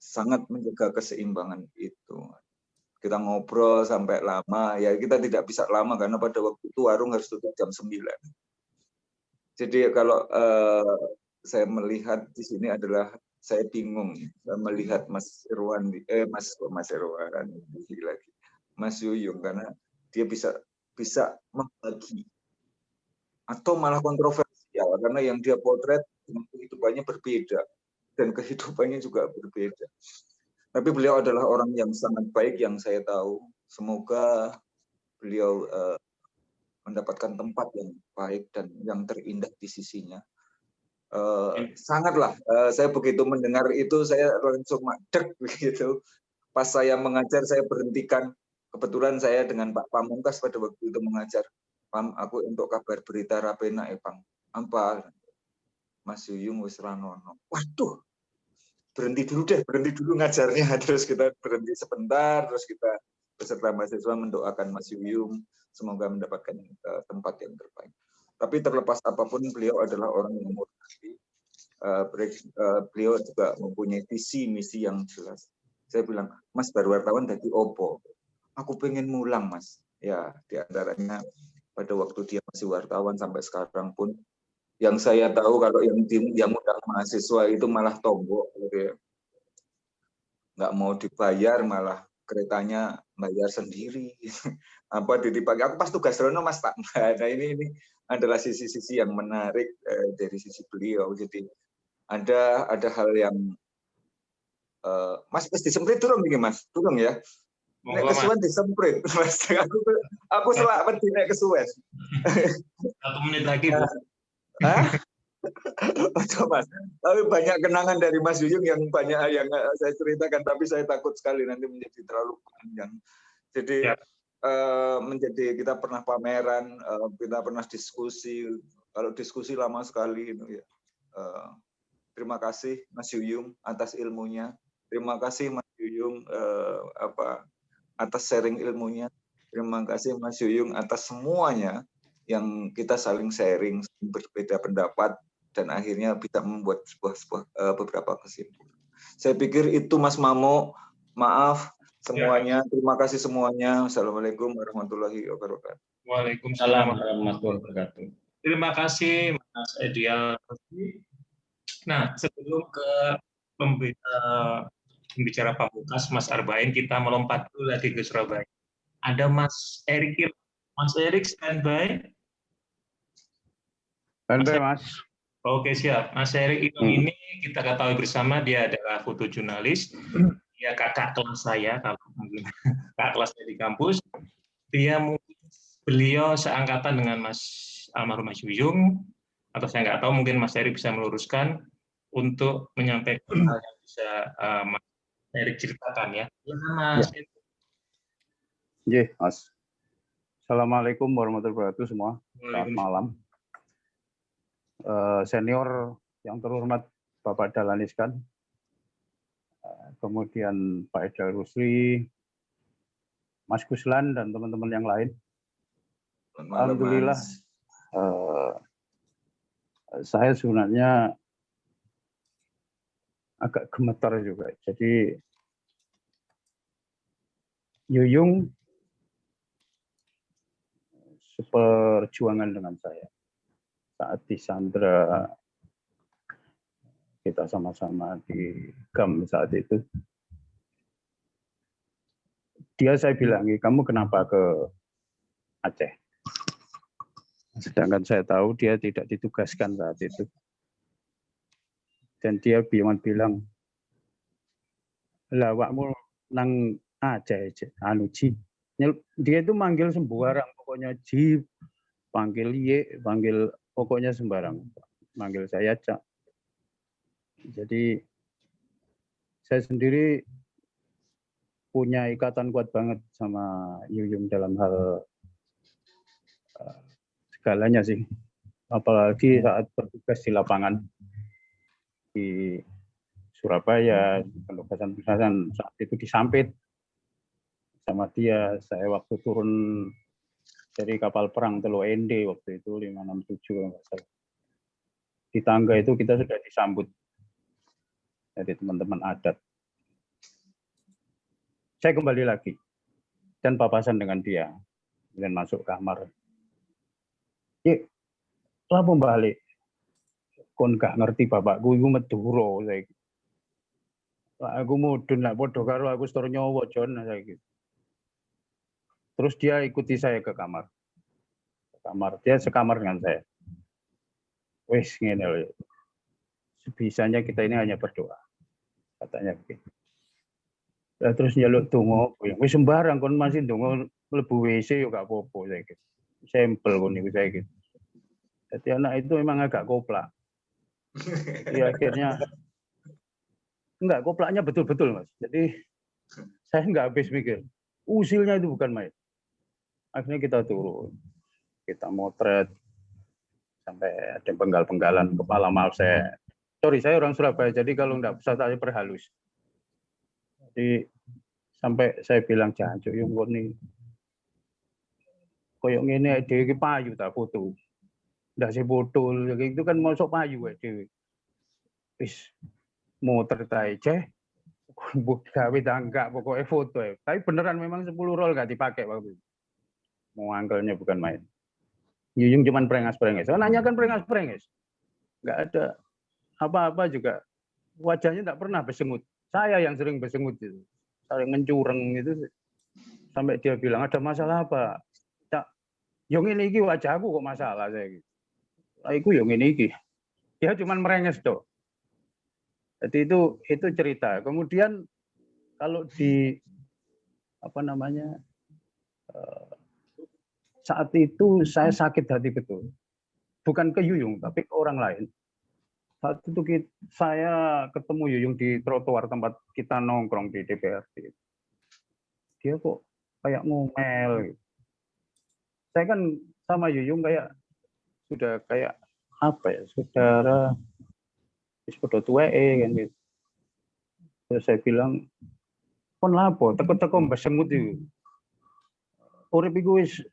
sangat menjaga keseimbangan itu. Kita ngobrol sampai lama, ya kita tidak bisa lama karena pada waktu itu warung harus tutup jam 9. Jadi kalau saya melihat di sini adalah saya bingung melihat Mas Irwan, Mas Yuyung, karena dia bisa membagi atau malah kontroversial karena yang dia potret kehidupannya berbeda dan kehidupannya juga berbeda. Tapi beliau adalah orang yang sangat baik yang saya tahu. Semoga beliau mendapatkan tempat yang baik dan yang terindah di sisinya. Sangatlah, saya begitu mendengar itu saya langsung madeg begitu. Pas saya mengajar saya berhentikan. Kebetulan saya dengan Pak Pamungkas pada waktu itu mengajar. "Pam, aku untuk kabar berita rapena Pang." "Apa?" "Mas Yuyung wis ra nono." Waduh, berhenti dulu ngajarnya. Terus kita berhenti sebentar, terus kita beserta mahasiswa mendoakan Mas Yuyung semoga mendapatkan tempat yang terbaik. Tapi terlepas apapun, beliau adalah orang yang menghormati. Beliau juga mempunyai visi misi yang jelas. Saya bilang, "Mas, baru wartawan dari opo?" "Aku pengen mulang Mas." Ya, diantaranya pada waktu dia masih wartawan sampai sekarang pun, yang saya tahu kalau yang undang mahasiswa itu malah tombok, nggak mau dibayar, malah keretanya bayar sendiri. Apa ditipaki, "Aku pas tugas rono Mas tak." Nah, ini adalah sisi-sisi yang menarik dari sisi beliau. Jadi ada hal yang Mas pasti disemprit turun nih Mas, turun ya. Nek kesuwen disemprit, Mas. Aku selak wedi nek kesuwen. 1 menit lagi, Bu. Hah? Betul, Mas. Tapi banyak kenangan dari Mas Yuyung yang banyak yang saya ceritakan, tapi saya takut sekali nanti menjadi terlalu panjang. Jadi menjadi kita pernah pameran, kita pernah diskusi. Kalau diskusi lama sekali, ya. Terima kasih Mas Yuyung atas ilmunya. Terima kasih Mas Yuyung atas sharing ilmunya. Terima kasih Mas Yuyung atas semuanya yang kita saling sharing, berbeda pendapat, dan akhirnya bisa membuat beberapa kesimpulan. Saya pikir itu Mas Mamo. Maaf semuanya. Terima kasih semuanya. Assalamualaikum warahmatullahi wabarakatuh. Waalaikumsalam warahmatullahi wabarakatuh. Terima kasih Mas Edial. Nah, sebelum ke pembicara pamungkas Mas Arbain, kita melompat dulu lagi ke Surabaya. Ada Mas Erik. Mas Erik standby. Standby, Mas. Oke, siap. Mas Erik ini kita ketahui bersama dia adalah fotojurnalis. Dia kakak kelas saya, kalau mungkin kakak kelasnya di kampus. Beliau seangkatan dengan almarhum Mas Yuyung, atau saya nggak tahu, mungkin Mas Erik bisa meluruskan untuk menyampaikan hal yang bisa Mas Erik ceritakan ya. Mas. Iya, Mas. Assalamualaikum warahmatullahi wabarakatuh semua. Selamat malam. Senior yang terhormat Bapak Dahlan Iskan, kemudian Pak Edal Rusli, Mas Guslan, dan teman-teman yang lain. Alhamdulillah, saya sebenarnya agak gemetar juga. Jadi Yuyung seperjuangan dengan saya. Saat di Sandra, kita sama-sama di GAM saat itu. Saya bilang, kamu kenapa ke Aceh? Sedangkan saya tahu dia tidak ditugaskan saat itu. Dan dia bilang, lah wakmu nang Aceh, Ji. Dia itu manggil sembarang, pokoknya Ji, panggil Ye, panggil pokoknya sembarang. Manggil saya Cak. Jadi saya sendiri punya ikatan kuat banget sama Yuyung dalam hal segalanya sih. Apalagi saat bertugas di lapangan di Surabaya, penugasan saat itu di Sampit sama dia. Saya waktu turun dari kapal perang Teluk Ende waktu itu 567 kalau nggak salah. Di tangga itu kita sudah disambut dari teman-teman adat. Saya kembali lagi dan papasan dengan dia, kemudian masuk kamar. Lah balik, kon gak ngerti bapakku itu Madura saya. Aku mudun lah podo karo aku setor nyawa Jon saya gitu. Terus dia ikuti saya ke kamar. Dia sekamar dengan saya. Wes ngene lho. Sebisanya kita ini hanya berdoa. Katanya begitu. Ya, terus nyeluk donga, wis sembarang kon masih donga mlebu WC yo gak apa-apa saya gitu. Sampel kon niku saya gitu. Jadi anak itu memang agak koplak. Jadi akhirnya enggak, koplaknya betul-betul Mas. Jadi saya enggak habis mikir. Usilnya itu bukan main. Akhirnya kita turun. Kita motret sampai ada penggal-penggalan kepala. Maaf saya orang Surabaya, jadi kalau enggak bisa saya perhalus. Jadi sampai saya bilang jangan Yuyung nih. Koyok ngene dhewe iki payu ta foto. Ndak sih foto itu kan mosok payu dhewe. Wis motor ta ceh. Mbok gawe ta enggak pokoknya foto ya. Tapi beneran memang 10 roll enggak dipakai waktu itu. Mau angkelnya bukan main. Yuyung cuman prengas-prenges. Saya nanyakan prengas-prenges. Enggak ada apa-apa juga. Wajahnya enggak pernah bersengut. Saya yang sering bersengut itu. Saling mencureng itu. Sampai dia bilang, ada masalah apa? Yang ini iki wajahku kok masalah saya gitu. Aku yang ini iki. Dia cuma merenges toh. Jadi itu cerita. Kemudian kalau di apa namanya, saat itu saya sakit hati betul. Bukan ke Yuyung, tapi ke orang lain. Saat itu saya ketemu Yuyung di trotoar tempat kita nongkrong di DPRD. Dia kok kayak ngomel. Gitu. Saya kan sama Yuyung kayak sudah kayak apa ya, saudara sudah tua kan gitu. Terus saya bilang, kon lapo teko-teko mbah semut itu. Urip iku wis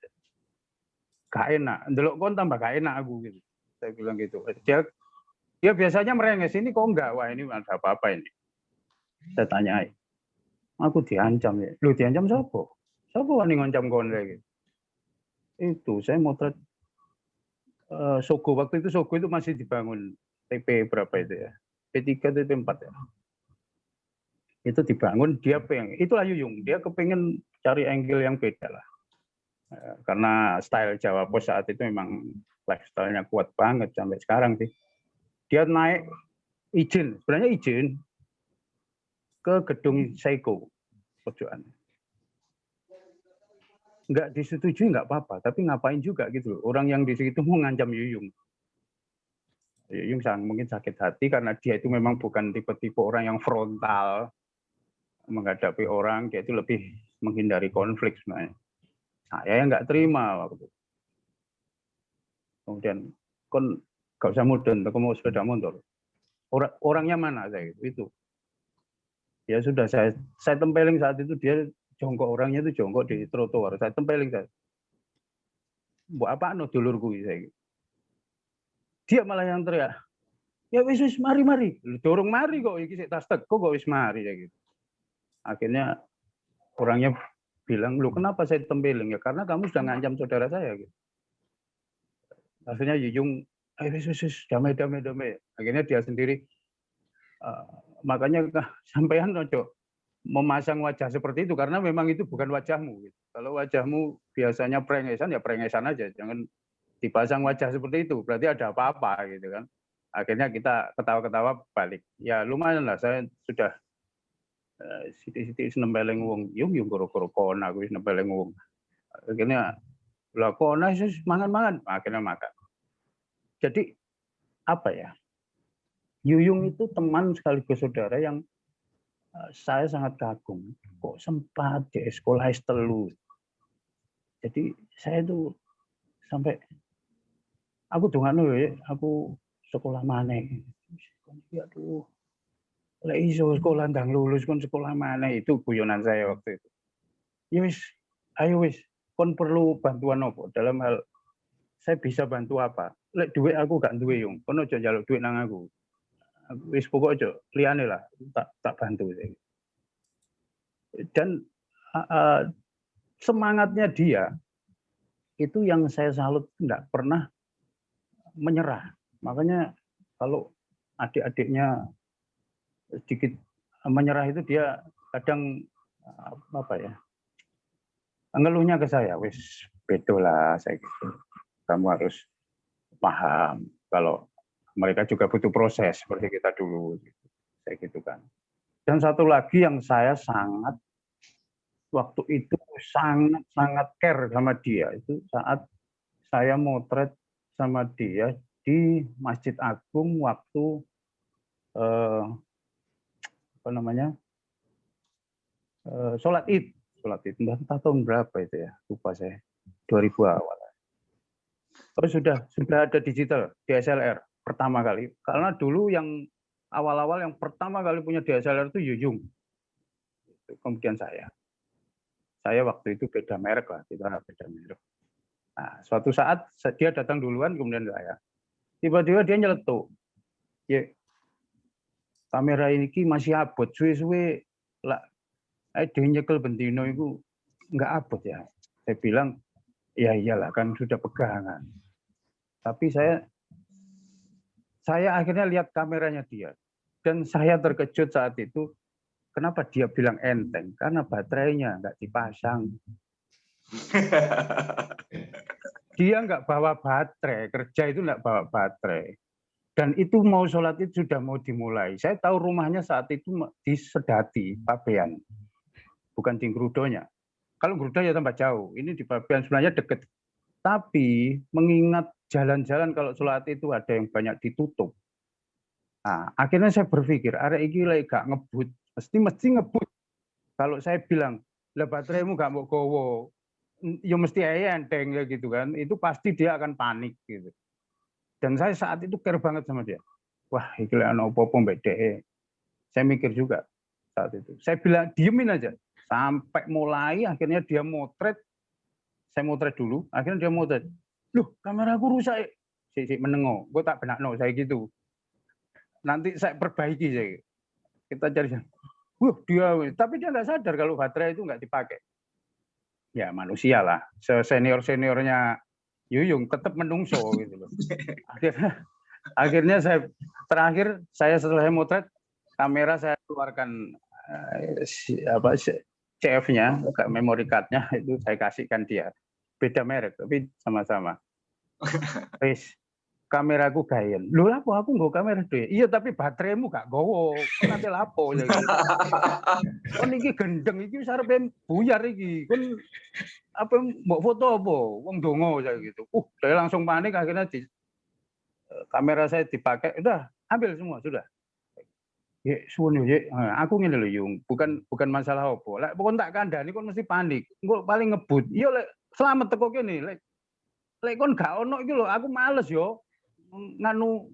gak enak, ndelok kon tambah gak enak aku gitu. Saya bilang gitu. Dia biasanya merenges, ini kok enggak? Wah, ini ada apa-apa ini. Saya tanyai. Aku diancam ya. Lu diancam siapa? Siapa wani ngancam kon kayak gitu? Itu saya motret Sogo, waktu itu Sogo itu masih dibangun TP berapa itu ya? P3 TP4 ya. Itu dibangun, dia pengen, itulah Yuyung, dia kepengen cari angle yang beda lah. Karena style Jawa Pos saat itu memang lifestyle-nya kuat banget sampai sekarang sih. Dia naik izin, sebenarnya izin ke gedung Seiko pojokan. Nggak disetujui nggak apa-apa, tapi ngapain juga gitu loh. Orang yang di situ mau ngancam Yuyung. Yuyung mungkin sakit hati karena dia itu memang bukan tipe-tipe orang yang frontal menghadapi orang, dia itu lebih menghindari konflik sebenarnya. Saya yang nggak terima waktu itu. Kemudian kon gak usah mudun, aku mau sepeda motor. Orangnya mana saya itu. Ya sudah saya tempelin saat itu, dia jongkok, orangnya itu jongkok di trotoar. Saya tempelin saya. Buat apa no dulurku saya. Dia malah yang teriak. Ya wis mari. Dorong mari kok iki sik tas teko kok wis mari ya gitu. Akhirnya orangnya bilang, "Lu kenapa saya tempelin?" Ya karena kamu sudah ngancam saudara saya gitu. Akhirnya Yuyung, wis damai. Akhirnya dia sendiri makanya sampean ojo memasang wajah seperti itu karena memang itu bukan wajahmu gitu. Kalau wajahmu biasanya prengesan ya prengesan aja, jangan dipasang wajah seperti itu, berarti ada apa-apa gitu kan. Akhirnya kita ketawa-ketawa balik. Ya lumayan lah, saya sudah sithik-sithik nempeleng wong, yung goro-goro kon aku wis nempeleng wong. Akhirnya lah kok wis mangan-mangan, akhirnya makan. Jadi apa ya? Yuyung itu teman sekaligus saudara yang saya sangat kagum. Kok sempat di sekolah S3. Jadi saya itu sampai aku dongakno ya, aku sekolah maneh. Aduh. Lek iso sekolah ndang lulus kon sekolah maneh, itu guyonan saya waktu itu. Ya wis, ayo wis, kon perlu bantuan apa? Dalam hal saya bisa bantu apa? Lek duit aku gak duwe yung, kon aja njaluk duit nang aku. Wis pokok aja liyane lah, tak bantu. Dan semangatnya dia itu yang saya salut, enggak pernah menyerah. Makanya kalau adik-adiknya sedikit menyerah itu dia kadang apa ya, ngeluhnya ke saya, wis bedo lah saya gitu. Kamu harus paham kalau mereka juga butuh proses seperti kita dulu, gitu. Saya gitu kan. Dan satu lagi yang saya sangat waktu itu sangat care sama dia itu saat saya motret sama dia di Masjid Agung waktu sholat Id entah tahun berapa itu ya, lupa saya, 2000 awal. Terus sudah ada digital DSLR pertama kali, karena dulu yang awal-awal yang pertama kali punya DSLR itu Yuyung, kemudian saya waktu itu beda merek lah, kita beda merek. Nah, suatu saat dia datang duluan, kemudian saya. Tiba-tiba dia nyeletuk, ya kamera ini masih abot, suwe-suwe lah, dia nyekel bentino itu nggak abot ya. Saya bilang, ya iyalah kan sudah pegangan. Tapi saya akhirnya lihat kameranya dia, dan saya terkejut saat itu. Kenapa dia bilang enteng? Karena baterainya nggak dipasang. Dia nggak bawa baterai, kerja itu nggak bawa baterai. Dan itu mau sholat itu sudah mau dimulai. Saya tahu rumahnya saat itu di Sedati, Pabean. Bukan di Ngrudonya. Kalau Garuda ya tambah jauh. Ini di Babean sebenarnya deket. Tapi mengingat jalan-jalan kalau sholat itu ada yang banyak ditutup. Nah, akhirnya saya berpikir, arek iki lek gak ngebut, mesti ngebut. Kalau saya bilang, lah bateraimu gak mau gowo, ya mesti aja enteng ya gitu kan. Itu pasti dia akan panik gitu. Dan saya saat itu care banget sama dia. Wah, iki lek ana opo-opo mbek dhek. Saya mikir juga saat itu. Saya bilang diemin aja. Sampai mulai akhirnya dia motret. Saya motret dulu, akhirnya dia motret. Loh, kameraku rusak. Si menengok, gue tak benakno saya gitu. Nanti saya perbaiki saya. Kita cari. Dia, tapi dia nggak sadar kalau baterai itu nggak dipakai. Ya manusia lah, seniornya Yuyung tetap menungso gitu loh. Akhirnya saya setelah motret kamera saya keluarkan CF-nya, memory card-nya itu saya kasihkan dia. Beda merek tapi sama-sama. Wis kameraku gayen. Lho lapo aku nggo kamera dhewe. Iya tapi bateraimu gak gowo. Kon nanti lapo ya. Kon iki gendeng iki wis arepe buyar iki. Kon apa mbok foto apa? Wong dongo saya gitu. Saya langsung panik akhirnya kamera saya dipakai. Udah, ambil semua sudah. Ya suwun ya. Aku ngene lho Yung, bukan masalah apa. Lek pokon tak kandhani kon mesti panik. Engko paling ngebut. Iya lek selamat teko kene. Lek kon gak ono iki lho, aku males yo. Nganu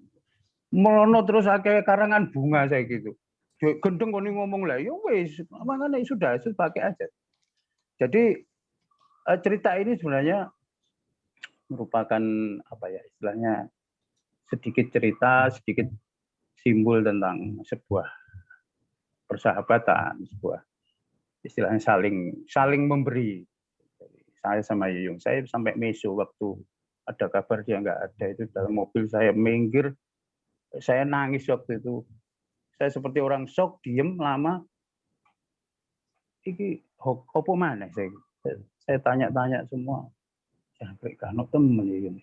melono terus akeh karangan bunga saya gitu. Gendeng kon ngomong lah, ya wis, makanya sudah pakai aja. Jadi cerita ini sebenarnya merupakan apa ya istilahnya sedikit cerita, sedikit simbol tentang sebuah persahabatan, sebuah istilahnya saling memberi. Saya sama Yuyung, saya sampai meso waktu ada kabar dia nggak ada itu dalam mobil saya minggir, saya nangis waktu itu. Saya seperti orang shock, diem lama. Iki opo mana saya tanya-tanya semua. Sampai kano temen ini.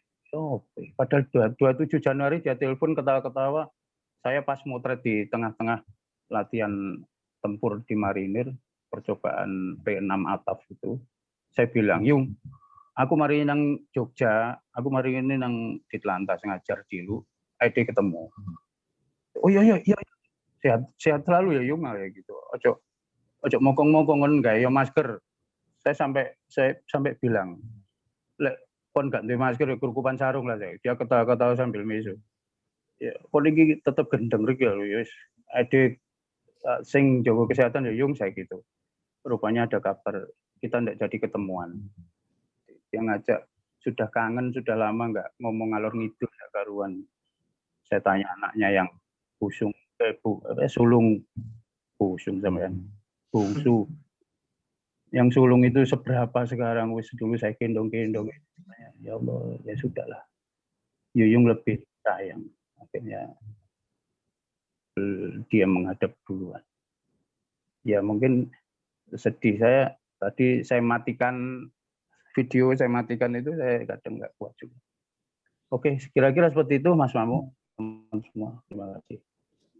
Padahal 27 Januari dia telepon ketawa-ketawa. Saya pas motret di tengah-tengah latihan tempur di marinir, percobaan P6 ATAF itu. Saya bilang, Yung, aku mari nang Jogja, aku mari ini nang Ditlantas ngajar dulu, ID ketemu. Oh iya, sehat selalu ya Yung, ya gitu. Ojo mokong-mokong kan nggak ya masker. Saya sampai bilang, lek kon gak duwe masker ya kerukupan sarung lah saya. Dia ketawa-ketawa sambil mesu. Ya, kon iki tetep gendeng rek ya wis. ID sing jaga kesehatan ya Yung saya gitu. Rupanya ada kabar kita ndak jadi ketemuan. Yang ngajak sudah kangen, sudah lama nggak ngomong ngalor ngidul ya karuan. Saya tanya anaknya yang sulung busung sampean. Bungsu. Yang sulung itu seberapa sekarang? Wis dulu saya gendong-gendong. Ya Allah, ya sudahlah. Yuyung lebih sayang. Akhirnya dia menghadap duluan. Ya mungkin sedih saya. Tadi saya matikan video, saya matikan itu, saya kadang nggak kuat juga. Oke, kira-kira seperti itu Mas Mamu. Teman semua, terima kasih.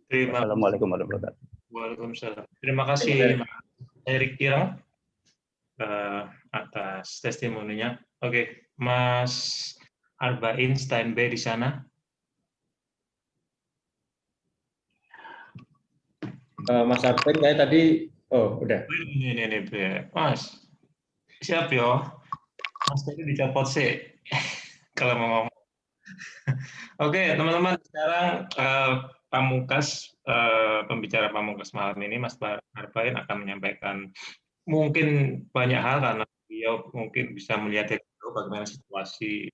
Assalamualaikum warahmatullahi wabarakatuh. Waalaikumsalam. Terima kasih Mas Erik Irang atas testimoninya. Oke, Mas Arbain Steinbe di sana. Mas Arbain kayak tadi, udah. Ini, Mas. Siap yo. Mas tadi dicopot sih. Kalau mau ngomong. Oke, teman-teman, sekarang pembicara pamungkas malam ini, Mas Arbain akan menyampaikan mungkin banyak hal karena beliau mungkin bisa melihat bagaimana situasi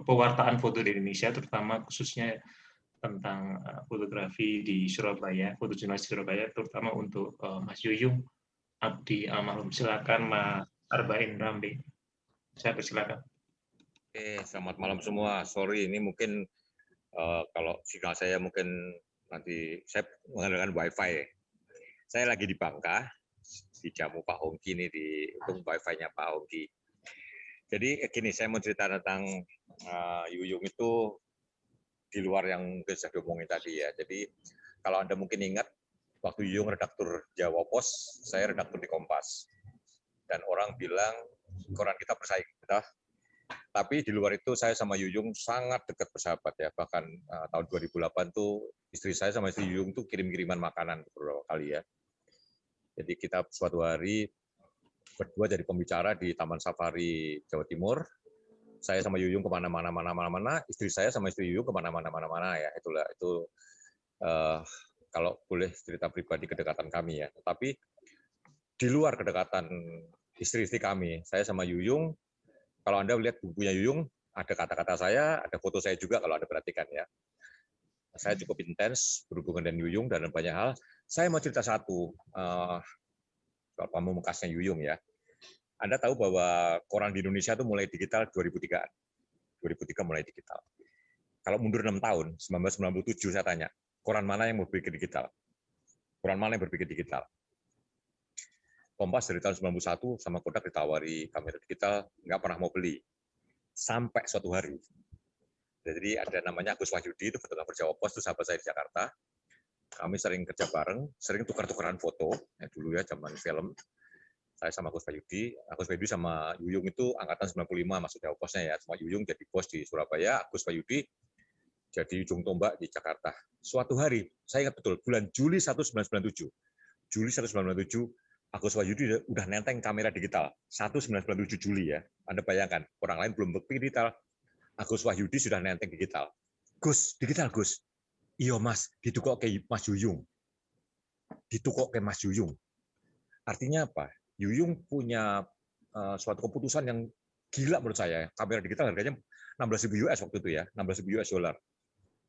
pewartaan foto di Indonesia, terutama khususnya tentang fotografi di Surabaya, foto jurnalis di Surabaya, terutama untuk Mas Yuyung Abdi Almarhum. Silakan Mas Arbain Rambe. Saya persilakan. Oke, selamat malam semua. Sorry, ini mungkin kalau signal saya mungkin nanti saya menggunakan WiFi. Saya lagi di Bangka, di jamu Pak Hongki ini, di WiFi-nya Pak Hongki. Jadi gini, saya mau cerita tentang Yuyung itu di luar yang sudah diomongin tadi ya. Jadi kalau Anda mungkin ingat, waktu Yuyung redaktur Jawa Pos, saya redaktur di Kompas. Dan orang bilang koran kita bersaing. Tapi di luar itu saya sama Yuyung sangat dekat bersahabat ya. Bahkan tahun 2008 tuh istri saya sama istri Yuyung tuh kirim-kiriman makanan beberapa kali ya. Jadi kita suatu hari berdua jadi pembicara di Taman Safari Jawa Timur. Saya sama Yuyung kemana-mana, istri saya sama istri Yuyung kemana-mana ya. Itulah itu kalau boleh cerita pribadi kedekatan kami ya. Tapi di luar kedekatan istri-istri kami, saya sama Yuyung, kalau Anda lihat bukunya Yuyung, ada kata-kata saya, ada foto saya juga kalau Anda perhatikan ya. Saya cukup intens berhubungan dengan Yuyung dan banyak hal. Saya mau cerita satu, kalau pamungkasnya Yuyung ya. Anda tahu bahwa koran di Indonesia itu mulai digital 2003-an. 2003 mulai digital. Kalau mundur 6 tahun, 1997 saya tanya, koran mana yang berpikir digital? Koran mana yang berpikir digital? Kompas dari tahun 91 sama Kodak ditawari kamera digital, nggak pernah mau beli. Sampai suatu hari. Jadi ada namanya Agus Wahyudi, itu fotografer Jawa Pos, itu sahabat saya di Jakarta. Kami sering kerja bareng, sering tukar-tukaran foto, ya dulu ya zaman film. Saya sama Agus Wahyudi sama Yuyung itu angkatan 95 masuk Jawa Posnya ya. Sama Yuyung jadi bos di Surabaya, Agus Wahyudi jadi ujung tombak di Jakarta. Suatu hari, saya ingat betul, bulan Juli 1997. Juli 1997, Agus Wahyudi udah nenteng kamera digital. 1997 Juli ya. Anda bayangkan, orang lain belum berpikir digital. Agus Wahyudi sudah nenteng digital. Gus, digital Gus. Iya Mas, ditukok ke Mas Yuyung. Ditukok ke Mas Yuyung. Artinya apa? Yuyung punya suatu keputusan yang gila menurut saya. Kamera digital harganya 16.000 US waktu itu ya, 16.000 US dollar.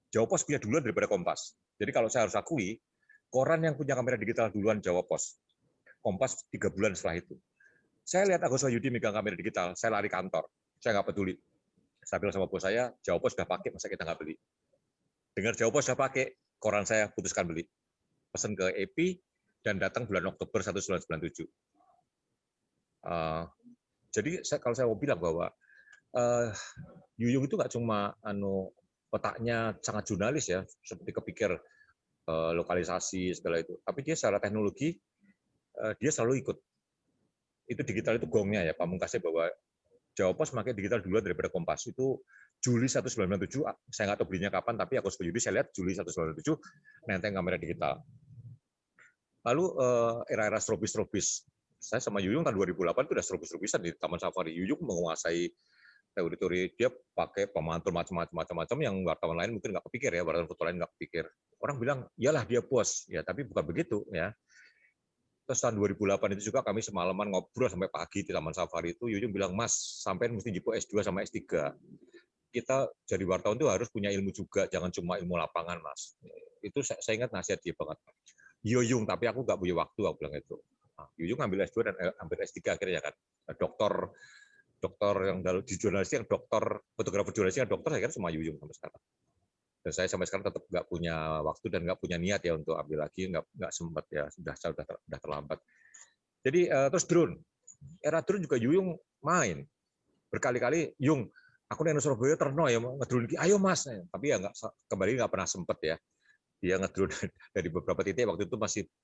Jawa Pos punya duluan daripada Kompas. Jadi kalau saya harus akui, koran yang punya kamera digital duluan Jawa Pos. Kompas 3 bulan setelah itu. Saya lihat Agus Wahyudi megang kamera digital, saya lari kantor. Saya nggak peduli. Saya bilang sama bos saya, Jawa Pos sudah pakai, masa kita nggak beli? Dengar Jawa Pos sudah pakai, koran saya putuskan beli. Pesan ke EP, dan datang bulan Oktober 1997. Jadi kalau saya mau bilang bahwa Yuyung itu nggak cuma otaknya sangat jurnalis ya, seperti kepikir lokalisasi segala itu, tapi dia secara teknologi dia selalu ikut. Itu digital itu gongnya ya, pamungkasnya bahwa Jawa Pos pakai digital duluan daripada Kompas. Itu Juli 1997, saya nggak tahu belinya kapan, tapi Agus Wahyudi saya lihat Juli 1997 nenteng kamera digital. Lalu era-era strobis. Saya sama Yuyung tahun 2008 itu udah strobis-strobisan di Taman Safari. Yuyung menguasai teori-teori, dia pakai pemantul macam-macam yang wartawan lain mungkin nggak kepikir ya, wartawan foto lain nggak kepikir. Orang bilang, iyalah dia bos, ya tapi bukan begitu ya. Terus tahun 2008 itu juga kami semalaman ngobrol sampai pagi di Taman Safari itu, Yuyung bilang, Mas, sampai mesti jipo S2 sama S3. Kita jadi wartawan itu harus punya ilmu juga, jangan cuma ilmu lapangan, Mas. Itu saya ingat nasihat dia banget. Yuyung, tapi aku nggak punya waktu, aku bilang itu. Nah, Yuyung ambil S2 dan ambil S3 akhirnya kan. Dokter yang di jurnalistik, yang dokter fotografer jurnalistik, yang dokter saya kira semua Yuyung sampai sekarang. Dan saya sampai sekarang tetap nggak punya waktu dan nggak punya niat ya untuk ambil lagi, nggak sempat ya, sudah terlambat. Jadi terus drone, era drone juga Yuyung main berkali-kali. Yung, aku neng Surabaya terno ya ngedrone, ayo Mas, tapi ya kembali nggak pernah sempat ya. Dia ngedrone dari beberapa titik, waktu itu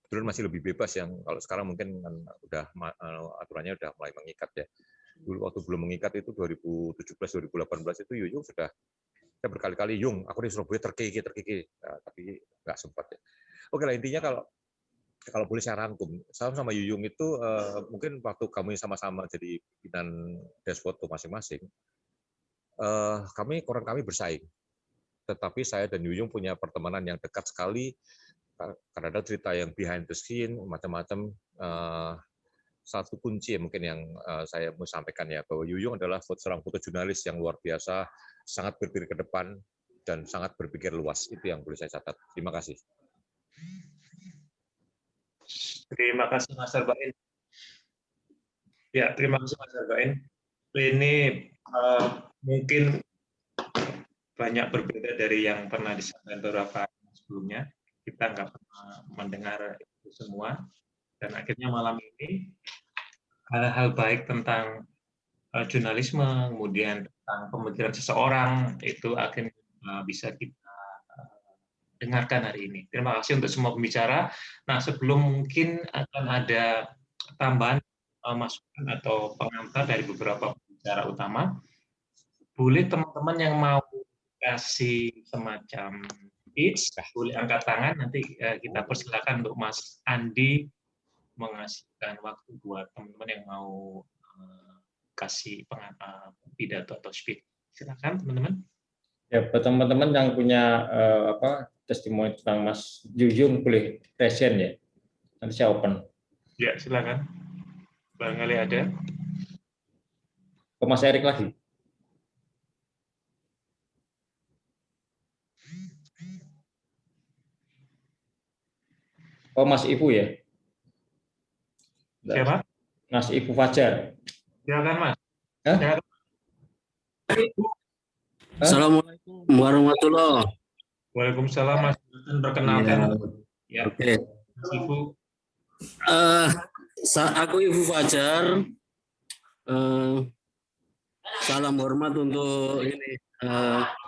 drone masih lebih bebas, yang kalau sekarang mungkin udah aturannya udah mulai mengikat ya. Dulu waktu belum mengikat itu 2017-2018 itu Yuyung sudah, saya berkali-kali, Yung, aku di Surabaya terkiki, nah, tapi nggak sempat ya. Oke lah, intinya kalau boleh saya rangkum, saya sama Yuyung itu mungkin waktu kami sama-sama jadi pimpinan Desfoto masing-masing, koran kami bersaing. Tetapi saya dan Yuyung punya pertemanan yang dekat sekali, karena ada cerita yang behind the scene, macam-macam. Satu kunci mungkin yang saya mau sampaikan ya, bahwa Yuyung adalah seorang fotojurnalis yang luar biasa, sangat berpikir ke depan, dan sangat berpikir luas. Itu yang boleh saya catat. Terima kasih. Terima kasih Mas Arbain. Ya, terima kasih Mas Arbain. Ini mungkin banyak berbeda dari yang pernah disampaikan beberapa sebelumnya. Kita nggak pernah mendengar itu semua. Dan akhirnya malam ini hal-hal baik tentang jurnalisme, kemudian tentang pemikiran seseorang, itu akhirnya bisa kita dengarkan hari ini. Terima kasih untuk semua pembicara. Nah, sebelum mungkin akan ada tambahan masukan atau pengantar dari beberapa pembicara utama, boleh teman-teman yang mau kasih semacam tips, boleh angkat tangan, nanti kita persilakan untuk Mas Andi mengasihkan waktu buat teman-teman yang mau kasih pidato atau speak. Silakan teman-teman. Ya, buat teman-teman yang punya testimoni tentang Mas Yuyung boleh present ya. Nanti saya open. Ya, silakan. Barangkali ada. Ke Mas Erik lagi. Oh, Mas Ibu ya? Siapa? Mas Ibu Fajar. Silakan, Mas. Hah? Assalamualaikum warahmatullahi wabarakatuh. Waalaikumsalam, Mas. Perkenalkan. Ya. Oke. Mas Ibu. Aku Ibu Fajar. Salam hormat untuk ini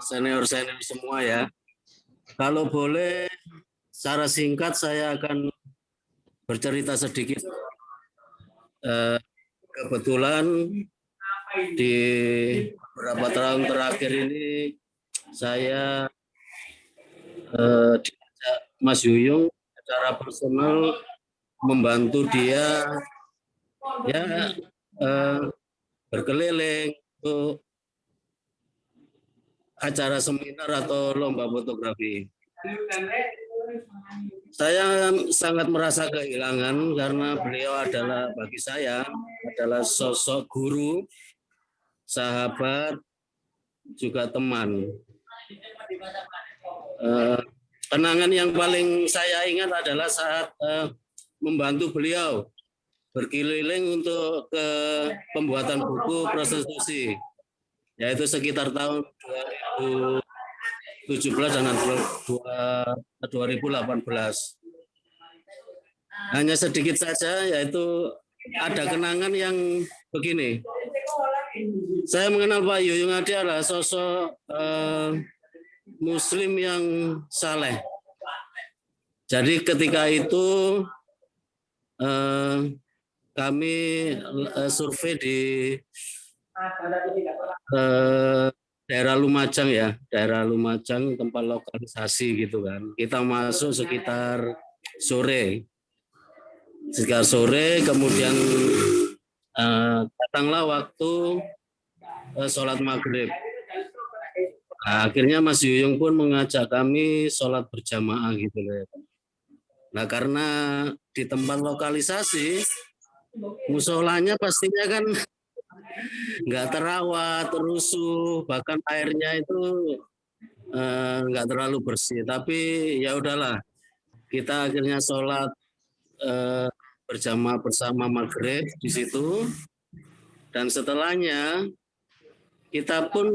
senior-senior semua ya. Kalau boleh, secara singkat saya akan bercerita sedikit. Kebetulan di beberapa tahun terakhir ini saya diajak Mas Yuyung secara personal membantu dia ya berkeliling untuk acara seminar atau lomba fotografi. Saya sangat merasa kehilangan karena beliau adalah bagi saya adalah sosok guru, sahabat, juga teman. Kenangan yang paling saya ingat adalah saat membantu beliau berkeliling untuk ke pembuatan buku prostitusi, yaitu sekitar tahun 2017 dan 2018. Hanya sedikit saja, yaitu ada kenangan yang begini. Saya mengenal Pak Yuyung Adi adalah sosok Muslim yang saleh. Jadi ketika itu kami survei di daerah Lumajang ya, daerah Lumajang tempat lokalisasi gitu kan. Kita masuk sekitar sore, kemudian datanglah waktu sholat maghrib. Nah, akhirnya Mas Yuyung pun mengajak kami sholat berjamaah gitu loh. Nah, karena di tempat lokalisasi musolanya pastinya kan nggak terawat, rusuh, bahkan airnya itu nggak terlalu bersih. Tapi ya udahlah, kita akhirnya sholat berjamaah bersama maghrib di situ. Dan setelahnya kita pun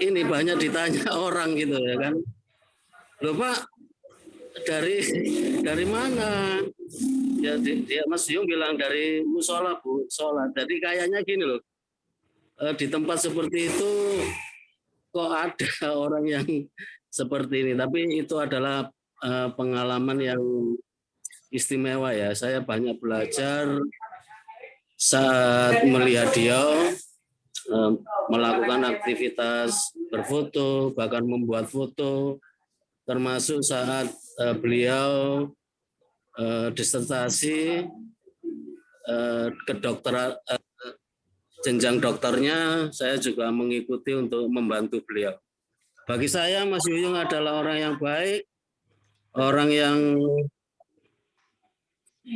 ini banyak ditanya orang gitu ya kan. Loh Pak, dari mana? Ya dia Mas Yung bilang dari musola Bu, sholat. Jadi kayaknya gini loh, di tempat seperti itu kok ada orang yang seperti ini. Tapi itu adalah pengalaman yang istimewa ya. Saya banyak belajar saat melihat dia melakukan aktivitas berfoto, bahkan membuat foto, termasuk saat beliau disertasi kedokteran, jenjang dokternya, saya juga mengikuti untuk membantu beliau. Bagi saya Mas Yuyung adalah orang yang baik, orang yang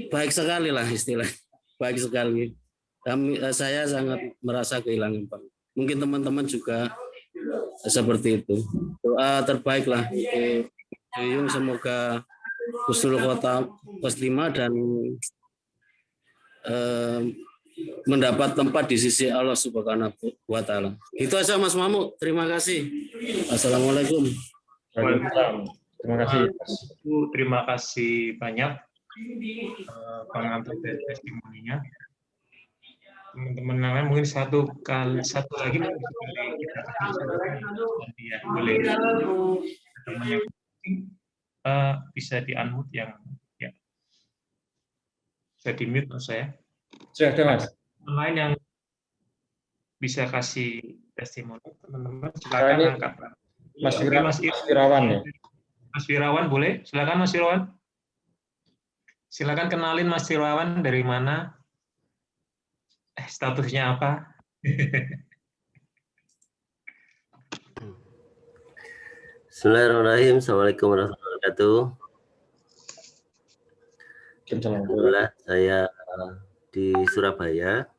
baik sekali lah istilah, baik sekali. Saya sangat merasa kehilangan Pak. Mungkin teman-teman juga seperti itu. Doa terbaik lah untuk Yuyung, semoga husnul khotimah dan mendapat tempat di sisi Allah Subhanahu wa Ta'ala. Itu aja Mas Mamu. Terima kasih. Assalamualaikum. Terima kasih. Terima kasih banyak pengantar dari testimoninya. Teman-teman lain mungkin satu lagi boleh teman yang bisa di-unmute yang ya. Saya di-mute maksud saya. Sudah ada, Mas. Lain yang bisa kasih testimoni, teman-teman Ini silakan angkat. Mas Oke, Mas Wirawan ya. Mas Wirawan boleh? Silakan Mas Wirawan. Silakan kenalin Mas Wirawan dari mana? Statusnya apa? Bismillahirrahmanirrahim. Assalamualaikum warahmatullahi wabarakatuh. Alhamdulillah, saya di Surabaya.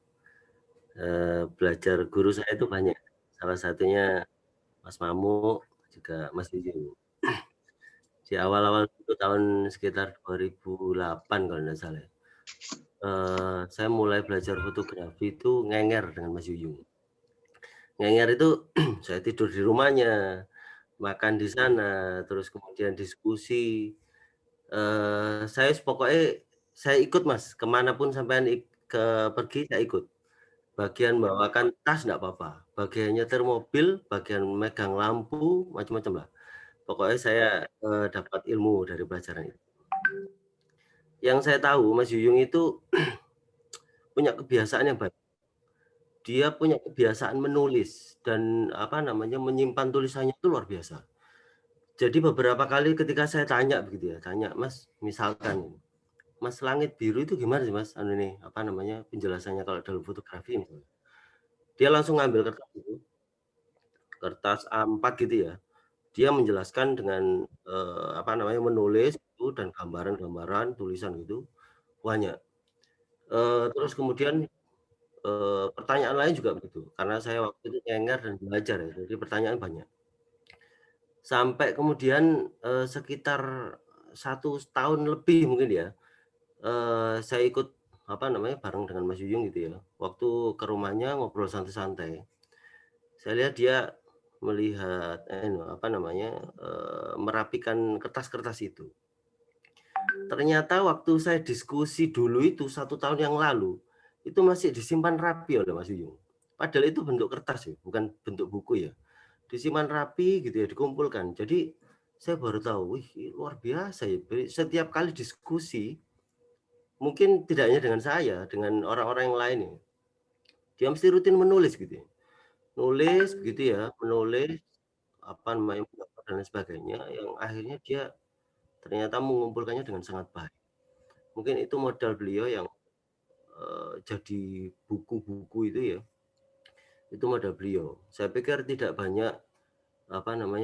Belajar guru saya itu banyak. Salah satunya Mas Mamu, juga Mas Yuyung. Di awal-awal itu tahun sekitar 2008 kalau tidak salah. Saya mulai belajar fotografi itu ngenger dengan Mas Yuyung. Ngenger itu saya tidur di rumahnya, makan di sana, terus kemudian diskusi. Saya pokoknya saya ikut, Mas, kemanapun sampean pergi saya ikut. Bagian bawakan tas enggak apa-apa, bagian nyetir mobil, bagian megang lampu, macam-macam lah. Pokoknya saya dapat ilmu dari pelajaran itu. Yang saya tahu Mas Yuyung itu punya kebiasaan yang baik. Dia punya kebiasaan menulis dan menyimpan tulisannya itu luar biasa. Jadi beberapa kali ketika saya tanya begitu ya, tanya, Mas, misalkan Mas, langit biru itu gimana sih, Mas? Penjelasannya kalau dalam fotografi misalnya. Dia langsung ngambil kertas itu, kertas A4 gitu ya. Dia menjelaskan dengan menulis itu dan gambaran-gambaran, tulisan gitu banyak. Terus kemudian pertanyaan lain juga begitu, karena saya waktu itu ngenger dan belajar ya, jadi pertanyaan banyak. Sampai kemudian sekitar 1 tahun lebih mungkin ya, saya ikut bareng dengan Mas Yuyung gitu ya. Waktu ke rumahnya ngobrol santai-santai, saya lihat dia melihat merapikan kertas-kertas itu. Ternyata waktu saya diskusi dulu itu 1 tahun yang lalu, itu masih disimpan rapi oleh Mas Yuyung. Padahal itu bentuk kertas ya, bukan bentuk buku ya. Disimpan rapi gitu ya, dikumpulkan. Jadi saya baru tahu, wih, luar biasa ya. Setiap kali diskusi, mungkin tidak hanya dengan saya, dengan orang-orang yang lain ya, dia mesti rutin menulis gitu ya. Nulis gitu ya, menulis dan lain sebagainya, yang akhirnya dia ternyata mengumpulkannya dengan sangat baik. Mungkin itu modal beliau yang jadi buku-buku itu ya. Itu modal beliau. Saya pikir tidak banyak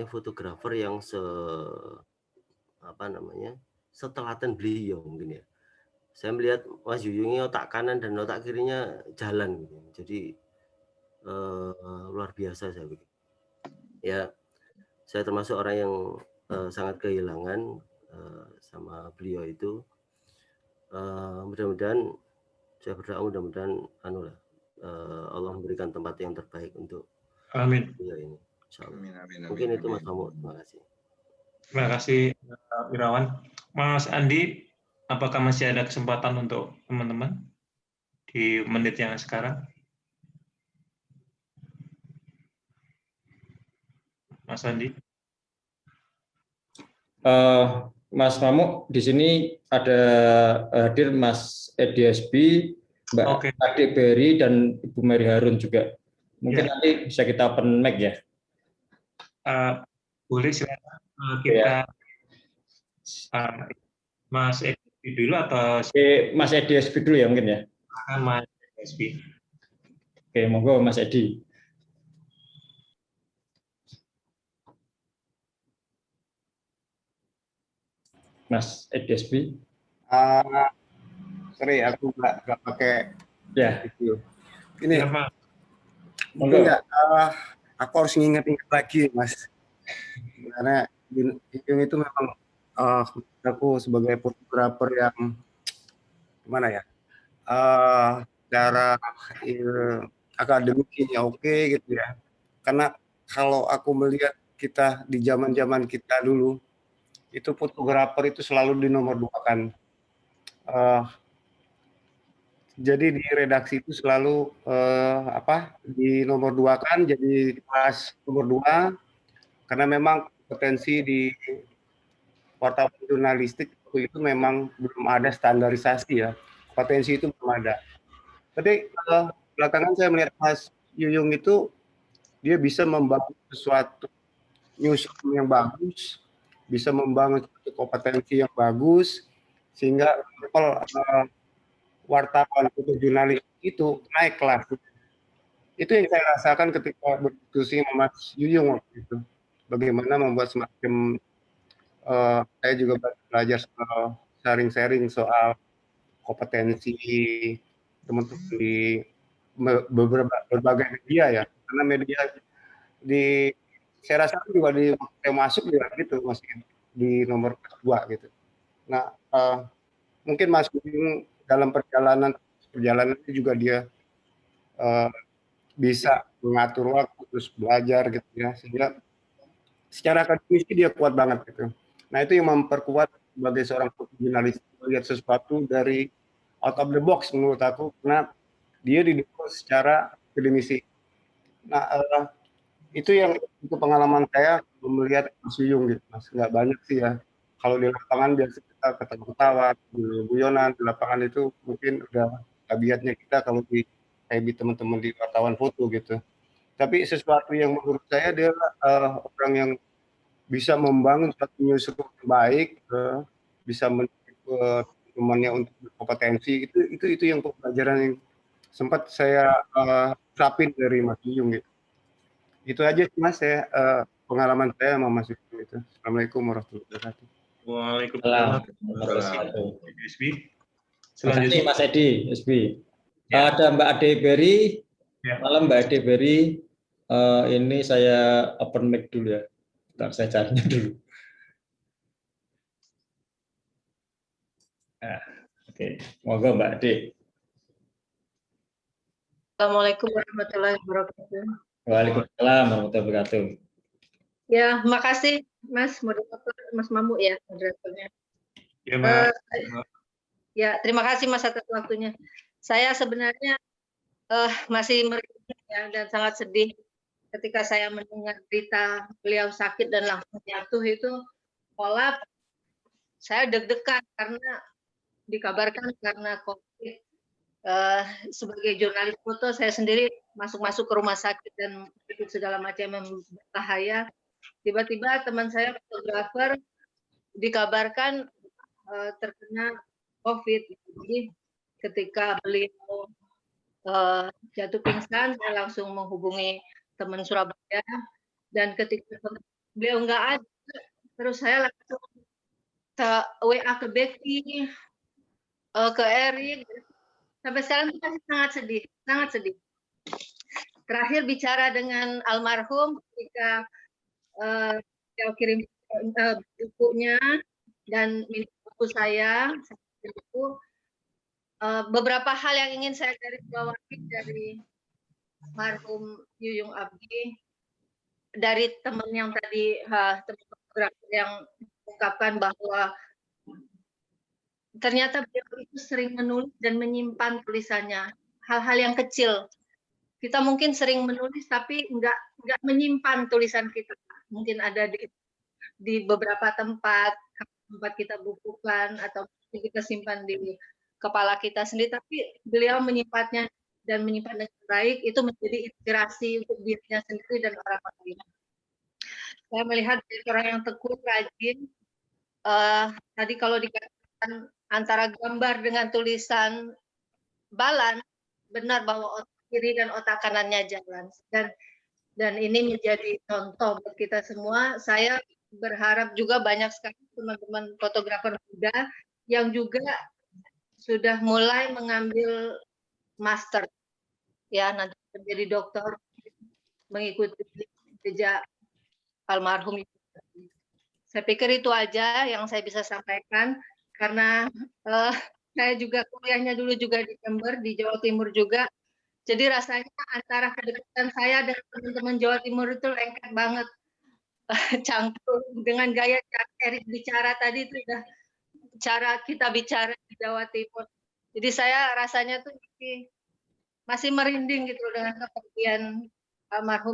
fotografer yang setelaten beliau mungkin ya. Saya melihat Mas Yuyung otak kanan dan otak kirinya jalan gitu. Jadi luar biasa saya pikir. Ya, saya termasuk orang yang sangat kehilangan sama beliau itu. Mudah-mudahan saya berdoa mudah-mudahan Allah memberikan tempat yang terbaik untuk amin. beliau ini. Amin, amin, amin, mungkin itu amin. Mas Mamu. Terima kasih. Terima kasih Wirawan. Mas Andi, apakah masih ada kesempatan untuk teman-teman di menit yang sekarang? Mas Andi. Mas Mamu, di sini ada hadir Mas Edi Esbi, Mbak Ade Berry, dan Ibu Mary Harun juga. Mungkin nanti bisa kita open mic ya. Boleh silakan kita Mas Edi dulu atau Mas Edi Esbi dulu ya mungkin ya. Mas Esbi. Oke, monggo Mas Edi. Mas Edi Esbi. Sorry, aku nggak pakai video. Ini, enggak, aku harus nginget-inget lagi, Mas. Karena itu memang aku sebagai fotografer yang gimana ya, cara akademiknya oke gitu ya. Karena kalau aku melihat kita di zaman-zaman kita dulu, itu fotografer itu selalu dinomorduakan. Jadi di redaksi itu selalu dinomorduakan jadi kelas nomor 2 karena memang potensi di wartawan jurnalistik itu memang belum ada standarisasi ya, kompetensi itu belum ada. Tapi belakangan saya melihat Mas Yuyung itu dia bisa membangun sesuatu newsroom yang bagus, bisa membangun suatu kompetensi yang bagus, sehingga level wartawan atau jurnalis itu naik kelas. Itu yang saya rasakan ketika berdiskusi sama Mas Yuyung waktu itu. Bagaimana membuat semacam saya juga belajar soal sharing-sharing soal kompetensi teman-teman di berbagai media ya. Karena media saya rasa juga di saya masuk juga gitu masih di nomor kedua gitu. Nah, mungkin Mas Yuyung dalam perjalanan itu juga dia bisa mengatur waktu terus belajar gitu ya, sehingga secara akademis dia kuat banget gitu. Nah itu yang memperkuat sebagai seorang jurnalis melihat sesuatu dari out of the box menurut aku, karena dia didukung secara akademisi. Nah itu yang itu pengalaman saya melihat Mas Yuyung gitu Mas, nggak banyak sih ya. Kalau di lapangan biasa kita ketawa-ketawa, guyonan di lapangan itu mungkin udah tabiatnya kita kalau di teman-teman di wartawan foto gitu. Tapi sesuatu yang menurut saya dia orang yang bisa membangun satu newsroom yang baik, bisa mendidik temannya untuk berkompetensi, itu yang pelajaran yang sempat saya terapin dari Mas Yuyung gitu. Itu aja sih Mas, saya pengalaman saya sama Mas Yuyung itu. Assalamualaikum warahmatullahi wabarakatuh. Waalaikumsalam. Selanjutnya Mas Edi, SB. Ada Mbak Ade Berry. Malam Mbak Ade Berry. Ini saya open mic dulu ya. Bentar, saya carinya dulu. Nah, oke. Moga Mbak Ade. Assalamualaikum warahmatullahi wabarakatuh. Waalaikumsalam warahmatullahi wabarakatuh. Ya, makasih Mas moderator, Mas Mamu ya moderatornya. Ya, Mbak. Ya, terima kasih Mas atas waktunya. Saya sebenarnya masih merinding ya, dan sangat sedih ketika saya mendengar berita beliau sakit dan langsung jatuh itu kolap. Saya deg-degan karena dikabarkan karena COVID. Sebagai jurnalis foto saya sendiri masuk ke rumah sakit dan ikut segala macam yang berbahaya. Tiba-tiba teman saya fotografer dikabarkan terkena COVID. Jadi ketika beliau jatuh pingsan, saya langsung menghubungi teman Surabaya, dan ketika beliau nggak ada, terus saya langsung ke WA ke Becky, ke Erik. Sampai sekarang masih sangat sedih. Terakhir bicara dengan almarhum ketika dia kirim bukunya dan minta buku saya buku. Beberapa hal yang ingin saya garis bawahi dari almarhum Yuyung Abdi, dari teman yang tadi teman yang mengungkapkan bahwa ternyata beliau itu sering menulis dan menyimpan tulisannya, hal-hal yang kecil. Kita mungkin sering menulis tapi nggak menyimpan tulisan kita. Mungkin ada di beberapa tempat kita bukukan atau kita simpan di kepala kita sendiri, tapi beliau menyimpannya dan menyimpan dengan baik, itu menjadi inspirasi untuk dirinya sendiri dan orang lain. Saya melihat orang yang tekun, rajin. Tadi kalau dikatakan antara gambar dengan tulisan Balan, benar bahwa otak kiri dan otak kanannya jalan, dan ini menjadi contoh buat kita semua. Saya berharap juga banyak sekali teman-teman fotografer muda yang juga sudah mulai mengambil master, ya nanti menjadi doktor, mengikuti jejak almarhum. Saya pikir itu aja yang saya bisa sampaikan, karena saya juga kuliahnya dulu juga di Jember, di Jawa Timur juga. Jadi rasanya antara kedekatan saya dan teman-teman Jawa Timur itu lengket banget. Campur dengan gaya Erik bicara tadi, itu udah cara kita bicara di Jawa Timur. Jadi saya rasanya tuh masih merinding gitu dengan kepergian almarhum.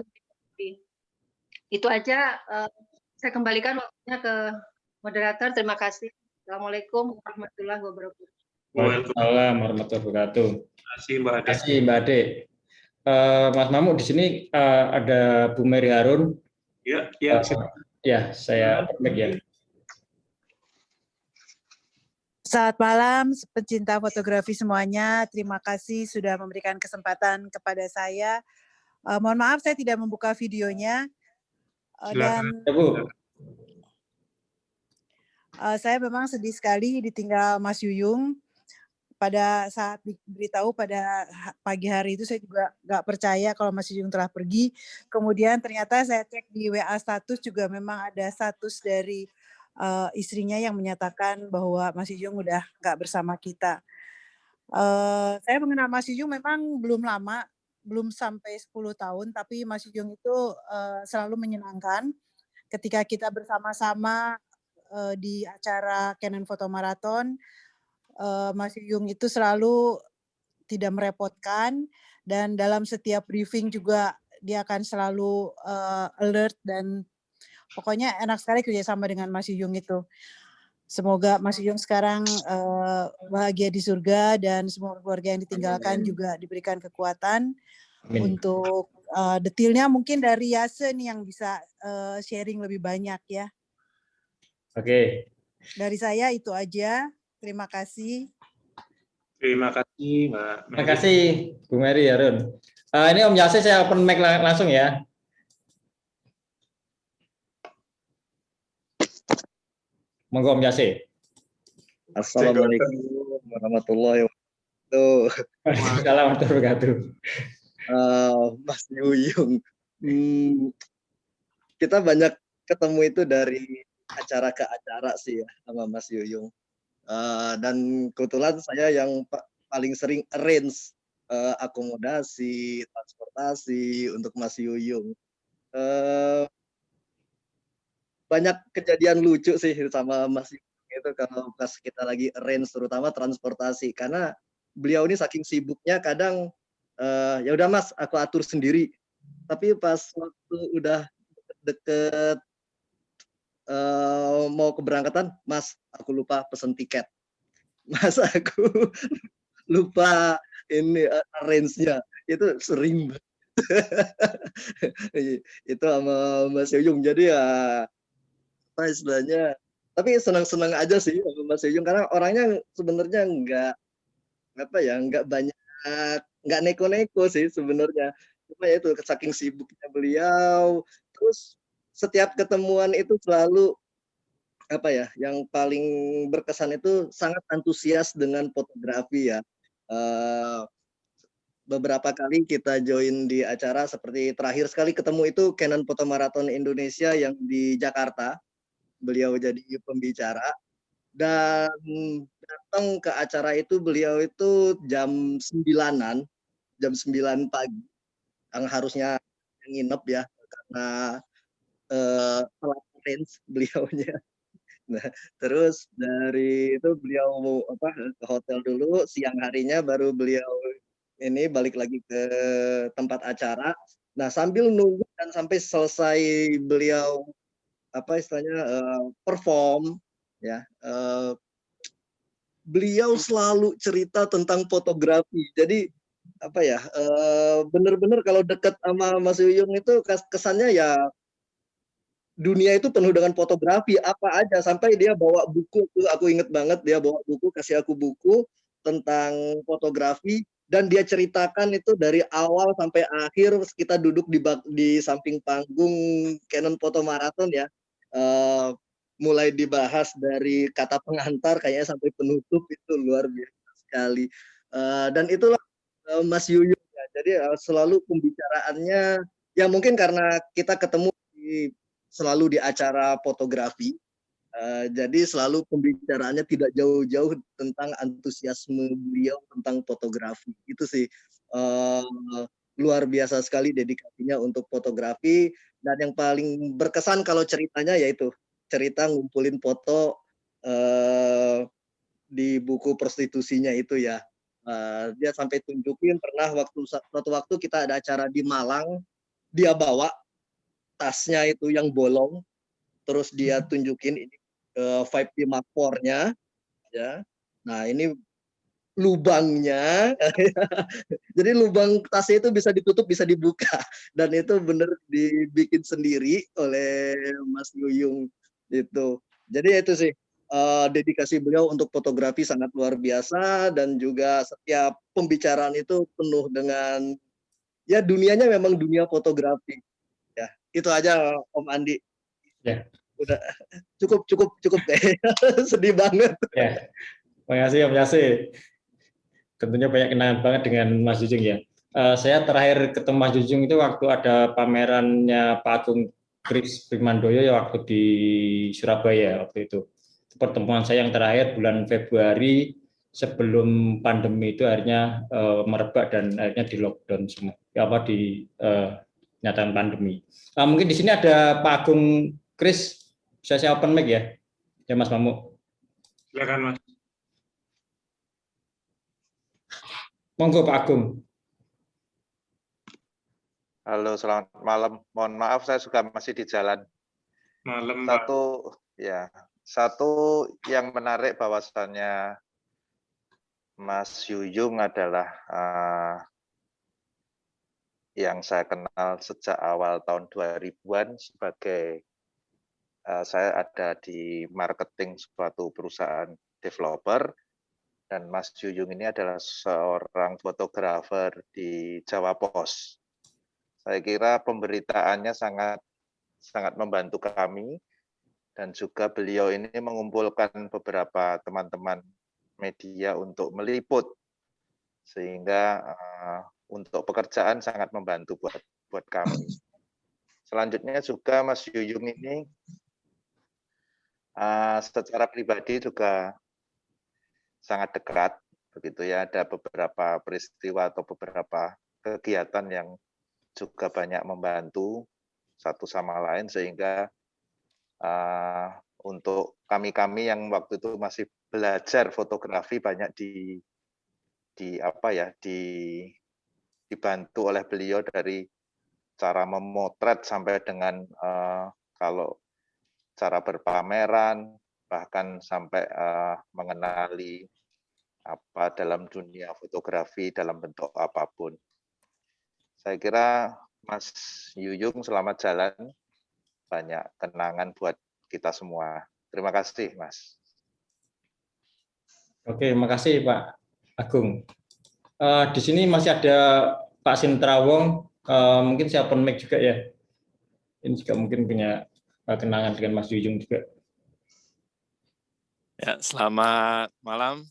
Itu aja, saya kembalikan waktunya ke Moderator, terima kasih. Assalamualaikum warahmatullahi wabarakatuh. Waalaikumsalam warahmatullahi wabarakatuh. Terima kasih Mbak Ade. Terima kasih Mbak Ade. Mas Mamu, di sini ada Bu Mary Harun. Ya, ya saya mic ya. Selamat malam, pecinta fotografi semuanya. Terima kasih sudah memberikan kesempatan kepada saya. Mohon maaf saya tidak membuka videonya. Dan saya memang sedih sekali ditinggal Mas Yuyung. Pada saat diberitahu pada pagi hari itu saya juga nggak percaya kalau Mas Yuyung telah pergi. Kemudian ternyata saya cek di WA status juga memang ada status dari istrinya yang menyatakan bahwa Mas Yuyung udah nggak bersama kita. Saya mengenal Mas Yuyung memang belum lama, belum sampai 10 tahun, tapi Mas Yuyung itu selalu menyenangkan ketika kita bersama-sama di acara Canon Photo Marathon. Mas Yuyung itu selalu tidak merepotkan dan dalam setiap briefing juga dia akan selalu alert dan pokoknya enak sekali kerjasama dengan Mas Yuyung itu. Semoga Mas Yuyung sekarang bahagia di surga dan semua keluarga yang ditinggalkan juga diberikan kekuatan. Untuk detailnya mungkin dari Yase nih yang bisa sharing lebih banyak ya. Oke. Dari saya itu aja. Terima kasih. Terima kasih Mbak. Terima kasih Bu Mary Harun. Ini Om Yase saya open mic langsung ya. Monggo Om Yase. Assalamualaikum warahmatullahi wabarakatuh. Waalaikumsalam warahmatullahi wabarakatuh. Mas Yuyung, kita banyak ketemu itu dari acara ke acara sih ya sama Mas Yuyung. Dan kebetulan saya yang paling sering arrange akomodasi, transportasi untuk Mas Yuyung. Banyak kejadian lucu sih sama Mas Yuyung itu kalau pas kita lagi arrange terutama transportasi karena beliau ini saking sibuknya kadang ya udah Mas aku atur sendiri. Tapi pas waktu udah deket mau keberangkatan, Mas aku lupa pesen tiket. Mas aku lupa ini arrange-nya. Itu sering banget. Itu sama Mas Yuyung. Jadi ya apa istilahnya, tapi senang-senang aja sih sama Mas Yuyung karena orangnya sebenarnya nggak banyak, nggak neko-neko sih sebenarnya. Cuma ya itu saking sibuknya beliau, terus setiap ketemuan itu selalu yang paling berkesan itu sangat antusias dengan fotografi ya. Beberapa kali kita join di acara seperti terakhir sekali ketemu itu Canon Photo Marathon Indonesia yang di Jakarta. Beliau jadi pembicara dan datang ke acara itu beliau itu jam 9-an, jam 9 pagi yang harusnya nginep ya karena telat range beliaunya. Nah, terus dari itu beliau ke hotel dulu, siang harinya baru beliau ini balik lagi ke tempat acara. Nah, sambil nunggu dan sampai selesai beliau perform ya. Beliau selalu cerita tentang fotografi. Jadi benar-benar kalau dekat sama Mas Yuyung itu kesannya ya dunia itu penuh dengan fotografi apa aja sampai dia bawa buku tuh aku inget banget dia bawa buku kasih aku buku tentang fotografi dan dia ceritakan itu dari awal sampai akhir kita duduk di samping panggung Canon Photo Marathon ya mulai dibahas dari kata pengantar kayaknya sampai penutup itu luar biasa sekali dan itulah Mas Yuyung ya. Jadi selalu pembicaraannya ya mungkin karena kita ketemu selalu di acara fotografi, jadi selalu pembicaraannya tidak jauh-jauh tentang antusiasme beliau tentang fotografi. Itu sih luar biasa sekali dedikasinya untuk fotografi dan yang paling berkesan kalau ceritanya yaitu cerita ngumpulin foto di buku prostitusinya itu ya. Dia sampai tunjukin pernah suatu waktu kita ada acara di Malang, dia bawa tasnya itu yang bolong, terus dia tunjukin ini 5P-Mark4-nya, ya. Nah ini lubangnya, jadi lubang tasnya itu bisa ditutup, bisa dibuka, dan itu bener dibikin sendiri oleh Mas Yuyung itu. Jadi itu sih dedikasi beliau untuk fotografi sangat luar biasa, dan juga setiap pembicaraan itu penuh dengan ya dunianya memang dunia fotografi. Ya itu aja Om Andi. Ya. Udah cukup kayaknya. Sedih banget. Ya. Terima kasih Om Yase. Tentunya banyak kenangan banget dengan Mas Jujung ya. Saya terakhir ketemu Mas Jujung itu waktu ada pamerannya Pak Agung Kris Primandoyo ya waktu di Surabaya waktu itu. Pertemuan saya yang terakhir bulan Februari sebelum pandemi itu akhirnya merebak dan akhirnya di lockdown semua. Nyatakan pandemi. Mungkin di sini ada Pak Agung Kris, saya open mic ya. Ya Mas Mamu. Silakan Mas. Monggo Pak Agung. Halo, selamat malam. Mohon maaf saya juga masih di jalan. Malam, Pak. Satu yang menarik bahwasannya Mas Yuyung adalah yang saya kenal sejak awal tahun 2000-an sebagai saya ada di marketing suatu perusahaan developer. Dan Mas Yuyung ini adalah seorang fotografer di Jawa Pos. Saya kira pemberitaannya sangat membantu kami, dan juga beliau ini mengumpulkan beberapa teman-teman media untuk meliput, sehingga untuk pekerjaan sangat membantu buat kami. Selanjutnya juga Mas Yuyung ini secara pribadi juga sangat dekat, begitu ya. Ada beberapa peristiwa atau beberapa kegiatan yang juga banyak membantu satu sama lain, sehingga untuk kami yang waktu itu masih belajar fotografi banyak dibantu oleh beliau dari cara memotret sampai dengan kalau cara berpameran, bahkan sampai mengenali apa dalam dunia fotografi dalam bentuk apapun. Saya kira Mas Yuyung selamat jalan, banyak kenangan buat kita semua. Terima kasih, Mas. Oke, makasih Pak Agung. Di sini masih ada Pak Sintrawong, mungkin saya open mic juga ya. Ini juga mungkin punya kenangan dengan Mas Yuyung juga. Ya, selamat malam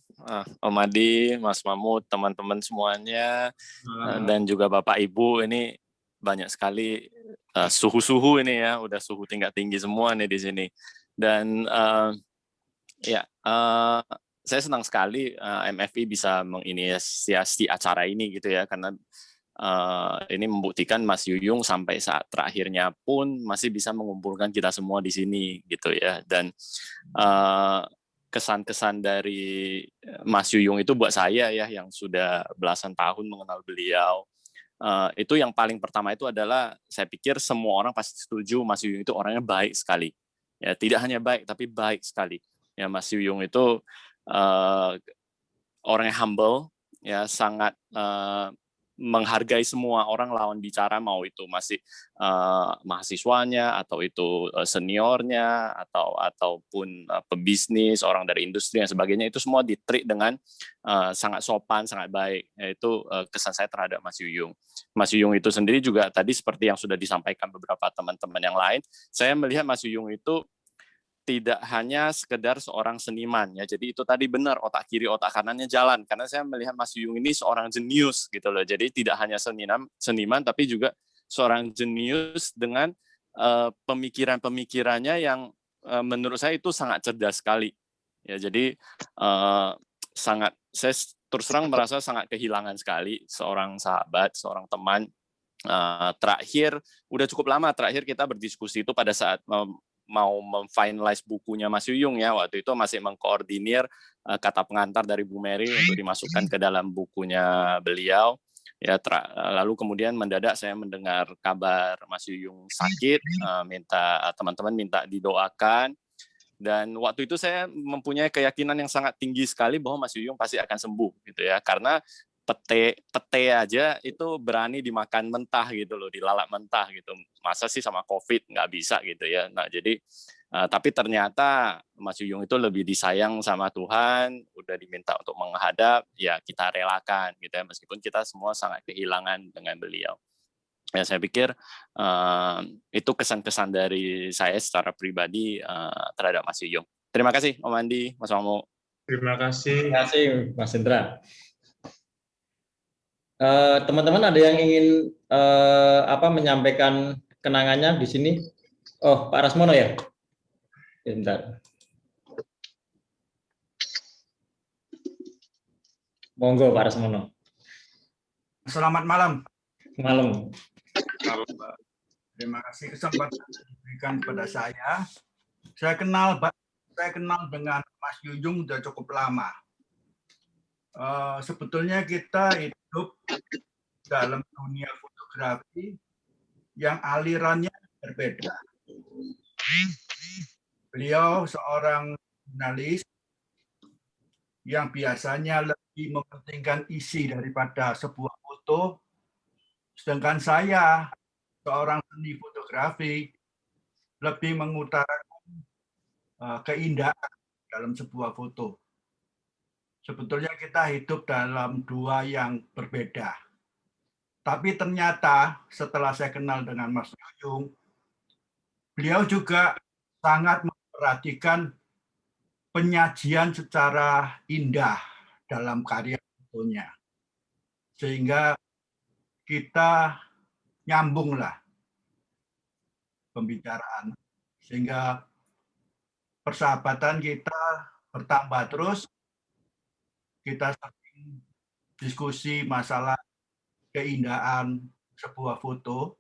Om Adi, Mas Mamut, teman-teman semuanya, dan juga Bapak Ibu. Ini banyak sekali suhu-suhu ini ya, udah suhu tingkat tinggi semua nih di sini. Dan saya senang sekali MFI bisa menginisiasi acara ini gitu ya, karena ini membuktikan Mas Yuyung sampai saat terakhirnya pun masih bisa mengumpulkan kita semua di sini gitu ya. Dan kesan-kesan dari Mas Yuyung itu buat saya ya, yang sudah belasan tahun mengenal beliau, itu yang paling pertama itu adalah saya pikir semua orang pasti setuju Mas Yuyung itu orangnya baik sekali. Ya, tidak hanya baik tapi baik sekali. Ya, Mas Yuyung itu orangnya humble, ya, sangat menghargai semua orang lawan bicara, mau itu masih mahasiswanya atau itu seniornya ataupun pebisnis, orang dari industri dan sebagainya, itu semua di-treat dengan sangat sopan, sangat baik. Yaitu kesan saya terhadap Mas Yuyung. Mas Yuyung itu sendiri juga tadi seperti yang sudah disampaikan beberapa teman-teman yang lain, saya melihat Mas Yuyung itu tidak hanya sekedar seorang seniman ya. Jadi itu tadi benar, otak kiri otak kanannya jalan, karena saya melihat Mas Yuyung ini seorang jenius gitu loh. Jadi tidak hanya seniman tapi juga seorang jenius dengan pemikirannya yang menurut saya itu sangat cerdas sekali. Ya, jadi saya terus terang merasa sangat kehilangan sekali seorang sahabat, seorang teman. Terakhir udah cukup lama terakhir kita berdiskusi itu pada saat mau memfinalize bukunya Mas Yuyung ya, waktu itu masih mengkoordinir kata pengantar dari Bu Mary untuk dimasukkan ke dalam bukunya beliau ya. Lalu kemudian mendadak saya mendengar kabar Mas Yuyung sakit, teman-teman minta didoakan, Dan waktu itu saya mempunyai keyakinan yang sangat tinggi sekali bahwa Mas Yuyung pasti akan sembuh gitu ya, karena pete aja itu berani dimakan mentah gitu loh, dilalap mentah gitu. Masa sih sama COVID nggak bisa gitu ya. Nah jadi tapi ternyata Mas Yuyung itu lebih disayang sama Tuhan, udah diminta untuk menghadap, ya kita relakan gitu ya, meskipun kita semua sangat kehilangan dengan beliau. Ya saya pikir itu kesan-kesan dari saya secara pribadi terhadap Mas Yuyung. Terima kasih Om Andi, Mas Mamu. Terima kasih. Terima kasih Mas Indra. Teman-teman ada yang ingin menyampaikan kenangannya di sini? Oh, Pak Rasmono ya? Bentar. Monggo Pak Rasmono. Selamat malam. Malam. Terima kasih kesempatan diberikan kepada saya. Saya kenal dengan Mas Yuyung sudah cukup lama. Sebetulnya kita hidup dalam dunia fotografi yang alirannya berbeda. Beliau seorang jurnalis yang biasanya lebih mementingkan isi daripada sebuah foto, sedangkan saya seorang seni fotografi lebih mengutarakan keindahan dalam sebuah foto. Sebetulnya kita hidup dalam dua yang berbeda. Tapi ternyata setelah saya kenal dengan Mas Yuyung, beliau juga sangat memperhatikan penyajian secara indah dalam karya fotonya. Sehingga kita nyambunglah pembicaraan. Sehingga persahabatan kita bertambah terus. Kita sering diskusi masalah keindahan sebuah foto.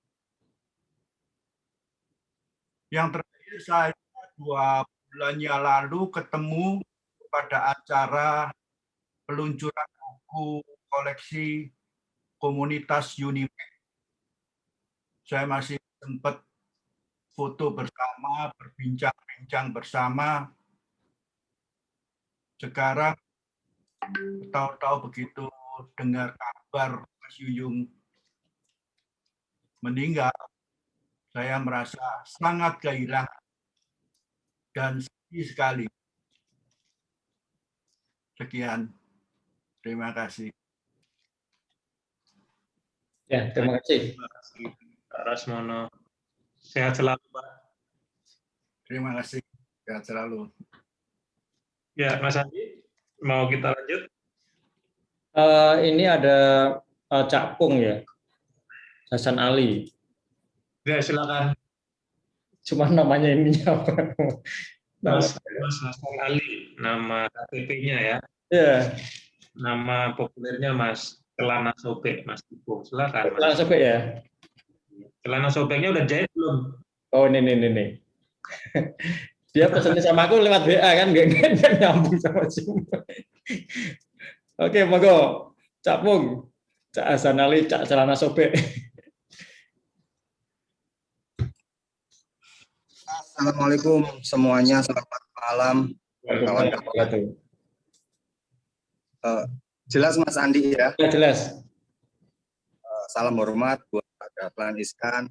Yang terakhir saya 2 bulan yang lalu ketemu pada acara peluncuran buku koleksi komunitas Unimed. Saya masih sempat foto bersama, berbincang-bincang bersama. Sekarang tahu-tahu begitu dengar kabar Mas Yuyung meninggal, saya merasa sangat kehilangan dan sedih sekali. Sekian, terima kasih. Ya, terima kasih. Terima kasih Pak Rasmono. Sehat selalu Pak. Terima kasih, sehat selalu. Ya, Mas Andi, mau kita lanjut? Ini ada Cak Pung ya, Hasan Ali. Ya, silakan. Cuma namanya ini apa? Mas Hasan Ali, nama KTP-nya ya. Ya. Nama populernya Mas Celana Sobek, Mas Ibu. Silakan. Celana Sobek ya. Celana sobeknya udah jahit belum? Oh ini. Dia pesannya sama aku lewat WA kan, nggak nyambung sama Zoom. Oke, monggo, Cak Pung, Cak Hasan Ali, Cak Celana Sobek. Assalamualaikum semuanya, selamat malam kawan-kawan. Jelas Mas Andi ya? Ya, jelas. Salam hormat buat Pak Dahlan Iskan,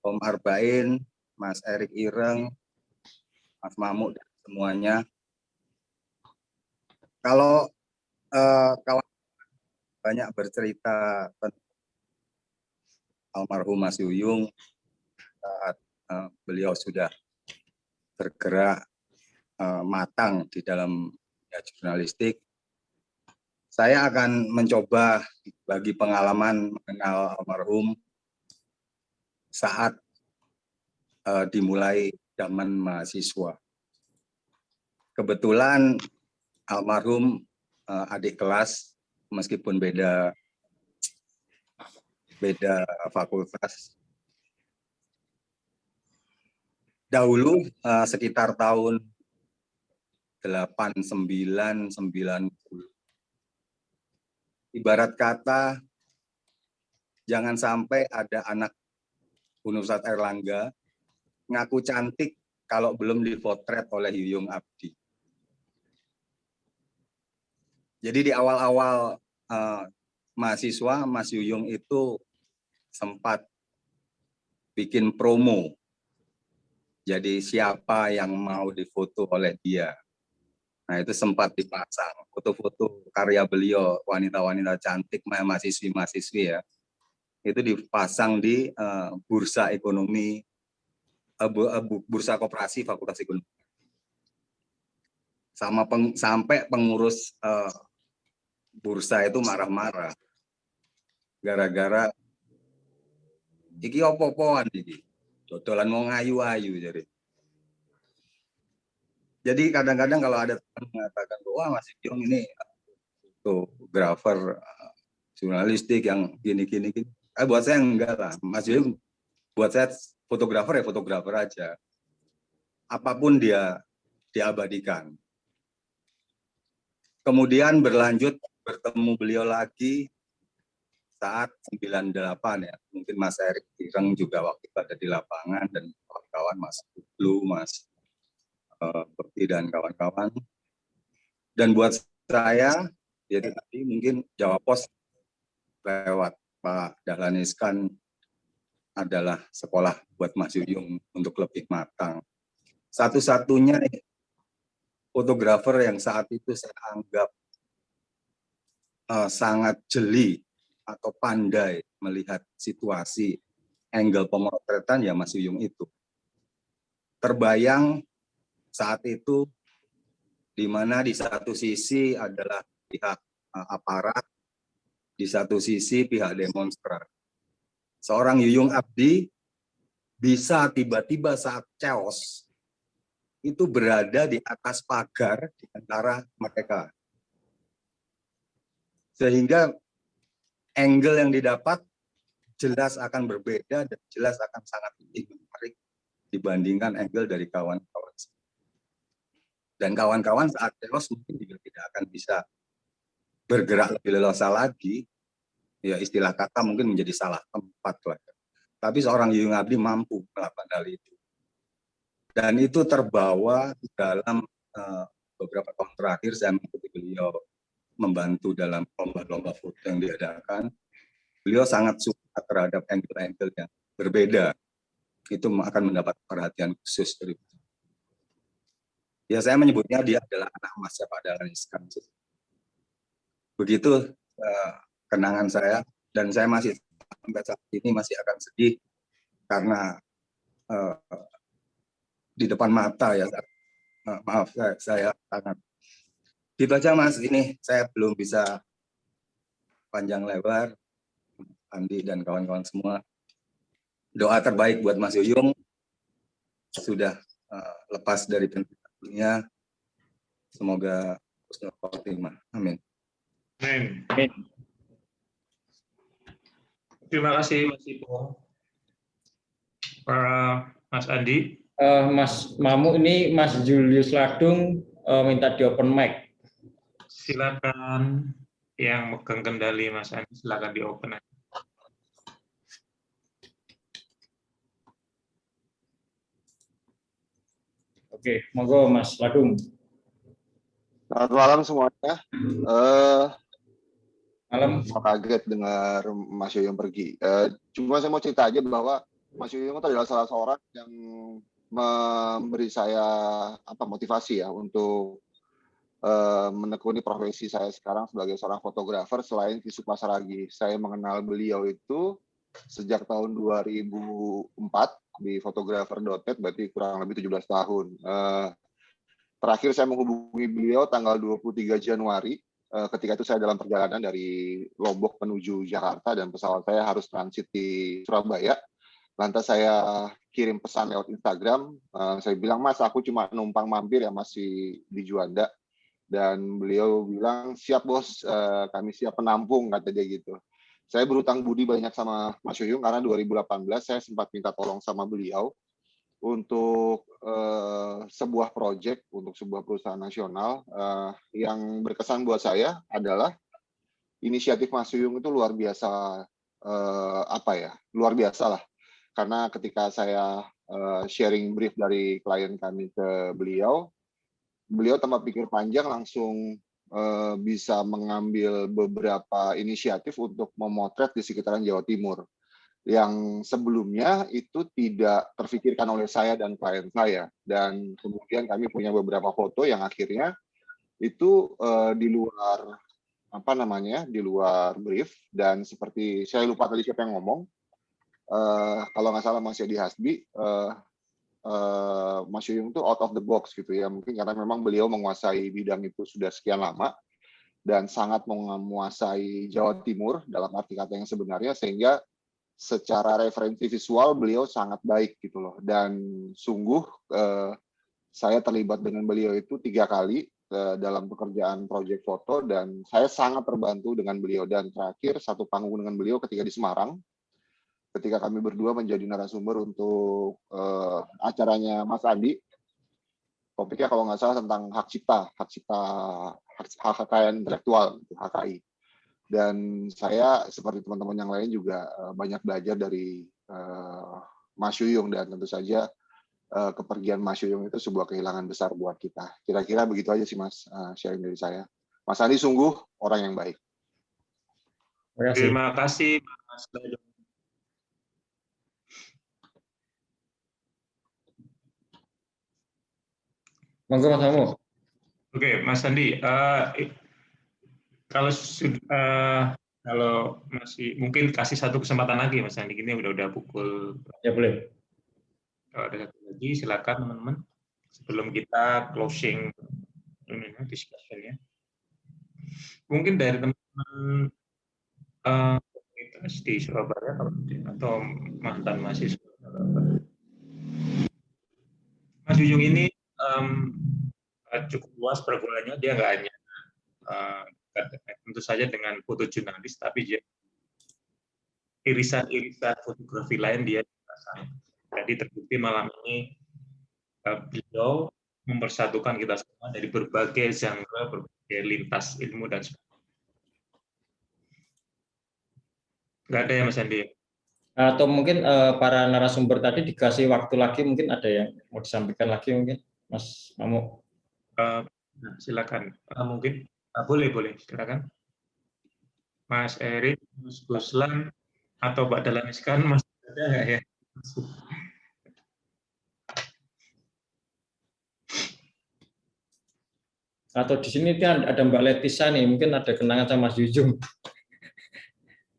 Om Arbain, Mas Erik Ireng, Mas Mamuk dan semuanya. Kalau kawan banyak bercerita tentang almarhum Mas Yuyung saat beliau sudah bergerak matang di dalam jurnalistik, saya akan mencoba bagi pengalaman mengenal almarhum saat dimulai zaman mahasiswa. Kebetulan almarhum adik kelas, meskipun beda fakultas. Dahulu sekitar tahun 89-90. Ibarat kata, jangan sampai ada anak Universitas Airlangga ngaku cantik kalau belum dipotret oleh Yuyung Abdi. Jadi di awal-awal mahasiswa, Mas Yuyung itu sempat bikin promo. Jadi siapa yang mau difoto oleh dia. Nah itu sempat dipasang foto-foto karya beliau, wanita-wanita cantik, mahasiswi-mahasiswi ya. Itu dipasang di bursa ekonomi, bursa koperasi Fakultas Ekonomi. Sampai pengurus bursa itu marah-marah. Gara-gara iki opo-opoan iki. Dodolan mau ngayu-ayu jadi kadang-kadang kalau ada teman mengatakan wah Mas Yuyung ini fotografer jurnalistik yang gini. Buat saya enggak lah. Mas Yuyung buat saya fotografer ya fotografer aja. Apapun dia diabadikan. Kemudian berlanjut bertemu beliau lagi saat 98 ya, mungkin Mas Erik Ireng juga waktu itu ada di lapangan dan kawan-kawan Mas Blu, Mas Bekti dan kawan-kawan. Dan buat saya, jadi tadi mungkin Jawa Pos lewat Pak Dahlan Iskan adalah sekolah buat Mas Yuyung untuk lebih matang. Satu-satunya fotografer yang saat itu saya anggap sangat jeli atau pandai melihat situasi angle pemotretan ya Mas Yuyung itu. Terbayang saat itu di mana di satu sisi adalah pihak aparat, di satu sisi pihak demonstran. Seorang Yuyung Abdi bisa tiba-tiba saat chaos itu berada di atas pagar di antara mereka. Sehingga angle yang didapat jelas akan berbeda dan jelas akan sangat menarik dibandingkan angle dari kawan-kawan. Dan kawan-kawan saat chaos mungkin juga tidak akan bisa bergerak lebih leluasa lagi. Ya istilah kata mungkin menjadi salah tempat lah. Tapi seorang Yuyung Abdi mampu melakukan hal itu. Dan itu terbawa dalam beberapa tahun terakhir saya mengikuti beliau membantu dalam lomba-lomba foto yang diadakan. Beliau sangat suka terhadap angle-angle yang berbeda. Itu akan mendapat perhatian khusus dari beliau. Ya saya menyebutnya dia adalah anak emasnya Pak Dahlan Iskan. Begitu kenangan saya, dan saya masih sampai saat ini masih akan sedih karena di depan mata ya. Maaf saya sangat. Gitu aja Mas, ini saya belum bisa panjang lebar. Andi dan kawan-kawan semua. Doa terbaik buat Mas Yuyung sudah lepas dari pendidikannya. Semoga husnul khotimah. Amin. Amin. Terima kasih Mas Ipo. Mas Andi. Mas Mamu, ini Mas Julius Ladung minta di open mic. Silakan yang megang kendali Mas Andi, silakan di open. Oke, monggo Mas Ladung. Selamat malam semuanya. Malam. Kaget dengar Mas Yuyung pergi. Cuma saya mau cerita aja bahwa Mas Yuyung itu adalah salah seorang yang memberi saya motivasi ya untuk menekuni profesi saya sekarang sebagai seorang fotografer selain Kisuk Masaragi. Saya mengenal beliau itu sejak tahun 2004 di fotografer.net, berarti kurang lebih 17 tahun. Terakhir saya menghubungi beliau tanggal 23 Januari, ketika itu saya dalam perjalanan dari Lombok menuju Jakarta dan pesawat saya harus transit di Surabaya. Lantas saya kirim pesan lewat Instagram, saya bilang, Mas, aku cuma numpang mampir ya masih di Juanda. Dan beliau bilang, siap bos, kami siap penampung, kata dia gitu. Saya berutang budi banyak sama Mas Yuyung karena 2018 saya sempat minta tolong sama beliau untuk sebuah proyek, untuk sebuah perusahaan nasional. Yang berkesan buat saya adalah inisiatif Mas Yuyung itu luar biasa, luar biasa lah. Karena ketika saya sharing brief dari klien kami ke beliau. Beliau tanpa pikir panjang langsung bisa mengambil beberapa inisiatif untuk memotret di sekitaran Jawa Timur yang sebelumnya itu tidak terfikirkan oleh saya dan klien saya. Dan kemudian kami punya beberapa foto yang akhirnya itu di luar di luar brief, dan seperti saya lupa tadi siapa yang ngomong, kalau nggak salah Mas Yadi Hasbi, Mas Yuyung itu out of the box gitu ya, mungkin karena memang beliau menguasai bidang itu sudah sekian lama dan sangat menguasai Jawa Timur dalam arti kata yang sebenarnya, sehingga secara referensi visual beliau sangat baik gitu loh. Dan sungguh saya terlibat dengan beliau itu 3 kali dalam pekerjaan proyek foto, dan saya sangat terbantu dengan beliau. Dan terakhir satu panggung dengan beliau ketika di Semarang, ketika kami berdua menjadi narasumber untuk acaranya Mas Andi. Topiknya kalau nggak salah tentang hak kekayaan intelektual, HKI. Dan saya seperti teman-teman yang lain juga banyak belajar dari Mas Yuyung, dan tentu saja kepergian Mas Yuyung itu sebuah kehilangan besar buat kita. Kira-kira begitu aja sih Mas, sharing dari saya. Mas Andi sungguh orang yang baik. Terima kasih Mas Dayo. Monggo Mas Mamu. Oke, Mas Andi, kalau masih mungkin kasih satu kesempatan lagi Mas Andi, ini udah pukul. Ya boleh. Kalau ada satu lagi silakan teman-teman sebelum kita closing discussion-nya. Mungkin dari teman-teman komunitas di Surabaya atau mantan mahasiswa. Mas Yuyung ini cukup luas pergaulannya, dia nggak hanya tentu saja dengan foto jurnalis, tapi dia irisan-irisan fotografi lain dia pasang. Jadi terbukti malam ini beliau mempersatukan kita semua dari berbagai genre, berbagai lintas ilmu dan sebagainya. Nggak ada ya Mas Andi? Atau mungkin para narasumber tadi dikasih waktu lagi, mungkin ada yang mau disampaikan lagi mungkin Mas Mamu. Silakan. Mungkin boleh silakan. Mas Erik, Mas Guslan, atau Mbak Dahlan Iskan, Mas ada nggak ya? Atau di sini kan ada Mbak Letisa nih, mungkin ada kenangan sama Mas Yuyung.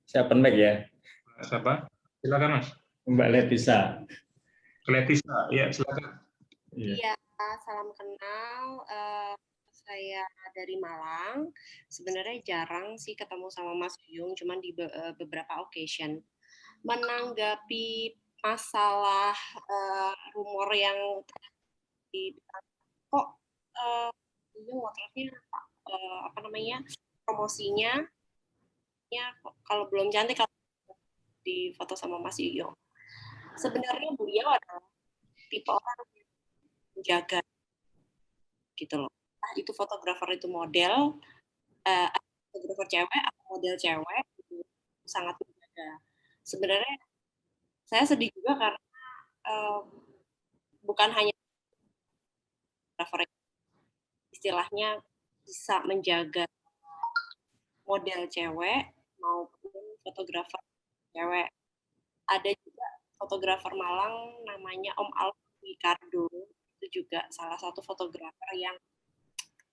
Saya penek ya. Siapa? Silakan Mas. Mbak Letisa. Letisa, ya silakan. Iya, salam kenal. Saya dari Malang. Sebenarnya jarang sih ketemu sama Mas Yuyung, cuman di beberapa occasion. Menanggapi masalah rumor yang kok Yuyung motretnya promosinya ya kalau belum cantik kalau di foto sama Mas Yuyung. Sebenarnya beliau adalah tipe orang yang menjaga gitu loh. Itu fotografer itu model, fotografer cewek atau model cewek itu sangat menjaga. Sebenarnya saya sedih juga karena bukan hanya fotografer, istilahnya bisa menjaga model cewek maupun fotografer cewek. Ada juga fotografer Malang namanya Om Alvin Ricardo, itu juga salah satu fotografer yang